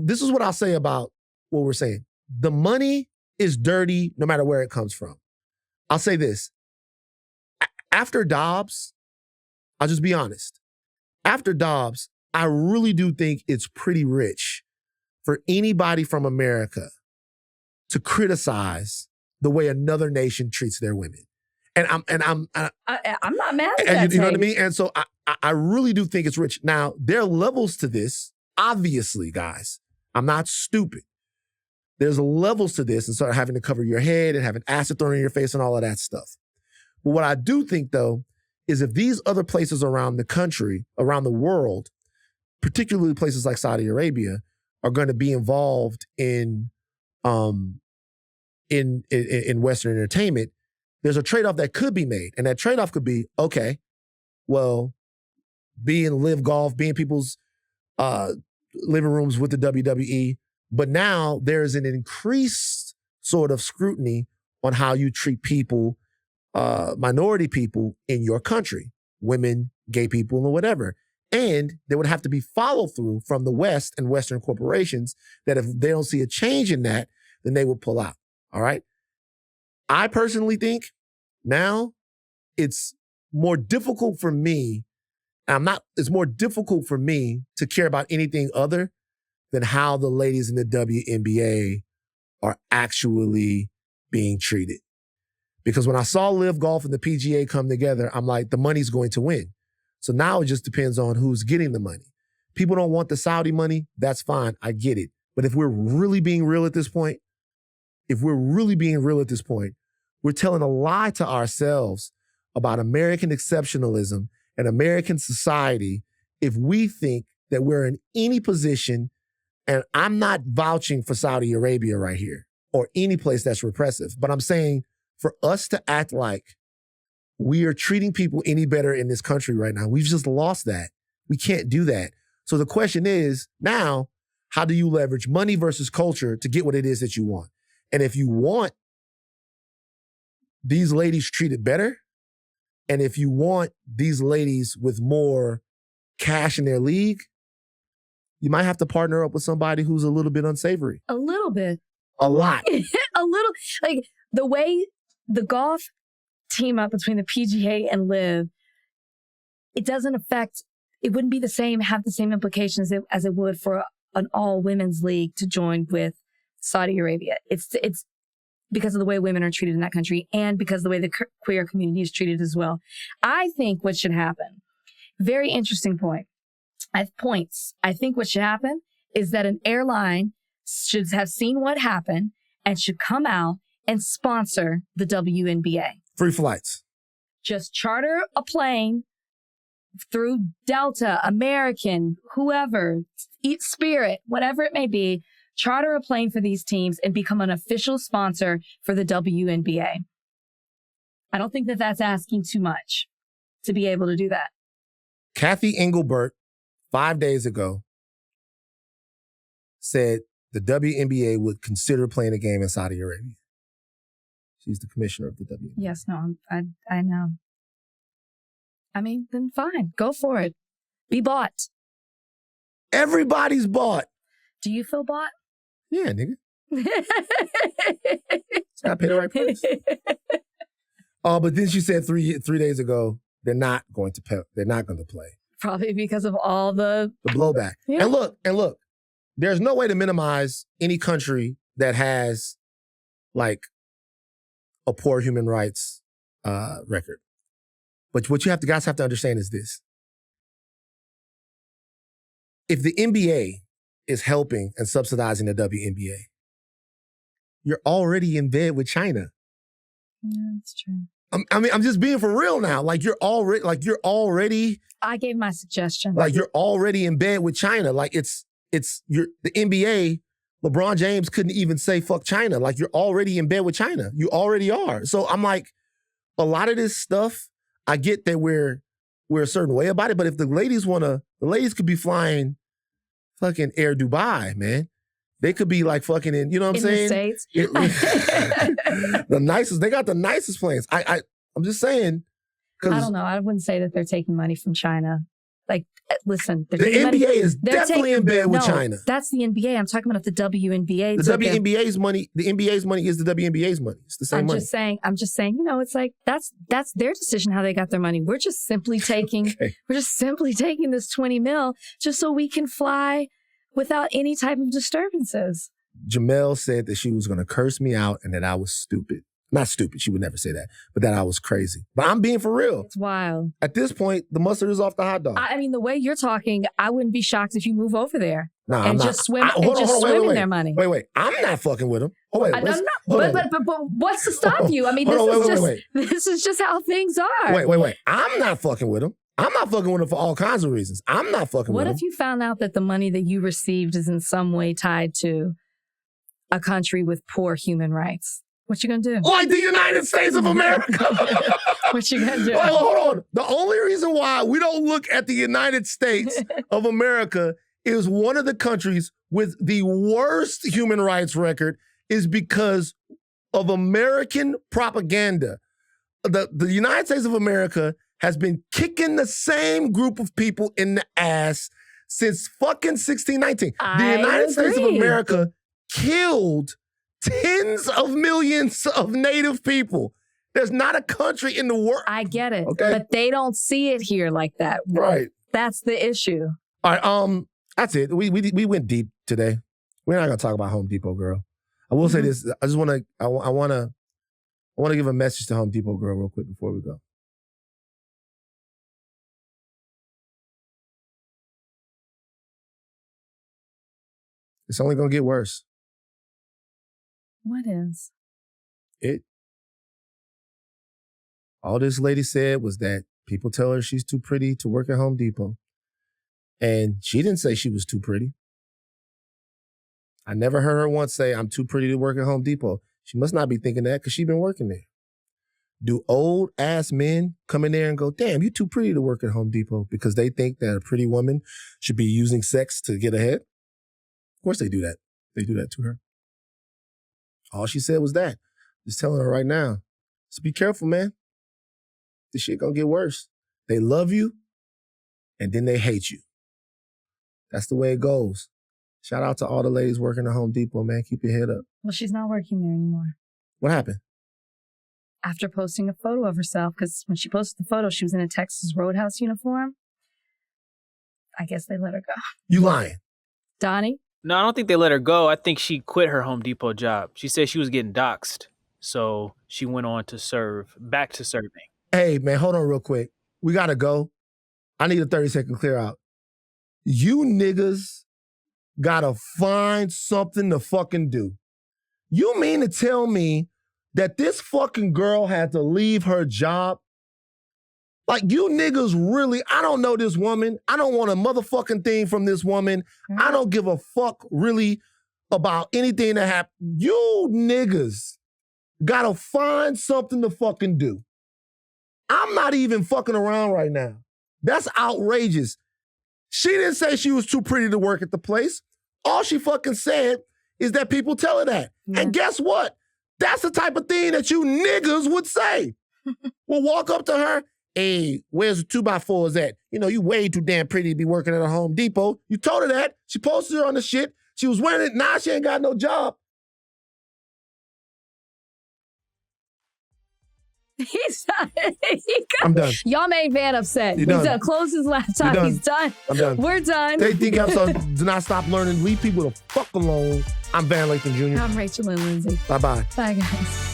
This is what I'll say about what we're saying. The money is dirty no matter where it comes from. I'll say this. After Dobbs, I'll just be honest. After Dobbs, I really do think it's pretty rich for anybody from America to criticize the way another nation treats their women. And I'm not mad at that. You know what I mean? And so I really do think it's rich. Now, there are levels to this. Obviously, guys, I'm not stupid. There's levels to this, and sort of having to cover your head and having acid thrown in your face and all of that stuff. But what I do think, though, is if these other places around the country, around the world, particularly places like Saudi Arabia, are going to be involved in Western entertainment, there's a trade-off that could be made. And that trade-off could be, okay, well, be in Live Golf, be in people's living rooms with the WWE, but now there's an increased sort of scrutiny on how you treat people, minority people in your country, women, gay people, or whatever. And there would have to be follow-through from the West and Western corporations that if they don't see a change in that, then they will pull out, all right? I personally think now it's more difficult for me, it's more difficult for me to care about anything other than how the ladies in the WNBA are actually being treated. Because when I saw Live Golf and the PGA come together, I'm like, the money's going to win. So now it just depends on who's getting the money. People don't want the Saudi money. That's fine. I get it. But if we're really being real at this point, we're telling a lie to ourselves about American exceptionalism and American society if we think that we're in any position, and I'm not vouching for Saudi Arabia right here or any place that's repressive, but I'm saying for us to act like we are treating people any better in this country right now, we've just lost that. We can't do that. So the question is now, how do you leverage money versus culture to get what it is that you want? And if you want these ladies treated better, and if you want these ladies with more cash in their league, you might have to partner up with somebody who's a little bit unsavory. A little bit. A lot. A little. Like, the way the golf team up between the PGA and LIV, it doesn't affect, it wouldn't be the same, have the same implications as it would for an all-women's league to join with Saudi Arabia. It's because of the way women are treated in that country and because of the way the queer community is treated as well. I think what should happen, very interesting point. I have points. I think what should happen is that an airline should have seen what happened and should come out and sponsor the WNBA. Free flights. Just charter a plane through Delta, American, whoever, Spirit, whatever it may be, charter a plane for these teams and become an official sponsor for the WNBA. I don't think that that's asking too much to be able to do that. Kathy Engelbert, 5 days ago, said the WNBA would consider playing a game in Saudi Arabia. She's the commissioner of the WNBA. Yes, no, I know. I mean, then fine. Go for it. Be bought. Everybody's bought. Do you feel bought? Yeah, nigga. Gotta pay the right price. But then she said three days ago, they're not going to play. Probably because of all the blowback. Yeah. And look, there's no way to minimize any country that has like a poor human rights record. But what you guys have to understand is this. If the NBA is helping and subsidizing the WNBA, you're already in bed with China. Yeah, that's true. I'm just being for real now. You're already. I gave my suggestion. You're already in bed with China. The NBA. LeBron James couldn't even say fuck China. You're already in bed with China. You already are. So I'm like, a lot of this stuff, I get that we're a certain way about it, but if the ladies the ladies could be flying fucking Air Dubai, man. They could be fucking in, you know what I'm saying? The States. The nicest, they got the nicest planes. I'm just saying. I don't know. I wouldn't say that they're taking money from China. Listen, the NBA is definitely in bed with China. That's the NBA. I'm talking about the WNBA. The WNBA's money, the NBA's money is the WNBA's money. It's the same money. I'm just saying, it's that's their decision how they got their money. We're just simply taking, this 20 mil just so we can fly without any type of disturbances. Jamel said that she was going to curse me out and that I was stupid. Not stupid, she would never say that, but that I was crazy. But I'm being for real. It's wild. At this point, the mustard is off the hot dog. I mean, the way you're talking, I wouldn't be shocked if you move over there and just swim in their money. Wait. I'm not fucking with them. But what's to stop you? I mean, this is just how things are. Wait. I'm not fucking with them. I'm not fucking with them for all kinds of reasons. I'm not fucking with them. What if you found out that the money that you received is in some way tied to a country with poor human rights? What you gonna do? Like the United States of America. What you gonna do? Hold on. The only reason why we don't look at the United States of America is one of the countries with the worst human rights record is because of American propaganda. The United States of America has been kicking the same group of people in the ass since fucking 1619. The United States of America killed tens of millions of native people. There's not a country in the world. I get it. Okay? But they don't see it here like that. Right. That's the issue. All right. That's it. We went deep today. We're not gonna talk about Home Depot girl. I will say this. I just wanna give a message to Home Depot girl real quick before we go. It's only gonna get worse. What is? All this lady said was that people tell her she's too pretty to work at Home Depot. And she didn't say she was too pretty. I never heard her once say, I'm too pretty to work at Home Depot. She must not be thinking that because she's been working there. Do old ass men come in there and go, damn, you too pretty to work at Home Depot because they think that a pretty woman should be using sex to get ahead? Of course they do that. They do that to her. All she said was that. Just telling her right now. So be careful, man. This shit gonna get worse. They love you, and then they hate you. That's the way it goes. Shout out to all the ladies working at Home Depot, man. Keep your head up. Well, she's not working there anymore. What happened? After posting a photo of herself, because when she posted the photo, she was in a Texas Roadhouse uniform. I guess they let her go. You lying. Donnie? No, I don't think they let her go. I think she quit her Home Depot job. She said she was getting doxxed. So she went on to back to serving. Hey, man, hold on real quick. We gotta go. I need a 30-second clear out. You niggas gotta find something to fucking do. You mean to tell me that this fucking girl had to leave her job? Like, you niggas really, I don't know this woman. I don't want a motherfucking thing from this woman. I don't give a fuck really about anything that happened. You niggas gotta find something to fucking do. I'm not even fucking around right now. That's outrageous. She didn't say she was too pretty to work at the place. All she fucking said is that people tell her that. And guess what? That's the type of thing that you niggas would say. We'll walk up to her. Hey, where's the 2x4s at? You know, you way too damn pretty to be working at a Home Depot. You told her that. She posted her on the shit. She was wearing it. Now she ain't got no job. He's done. I'm done. Y'all made Van upset. You're He's done. Close his laptop. You're done. He's done. I'm done. We're done. They think episodes do not stop learning. Leave people the fuck alone. I'm Van Lathan Jr. I'm Rachel Lindsay. Bye-bye. Bye, guys.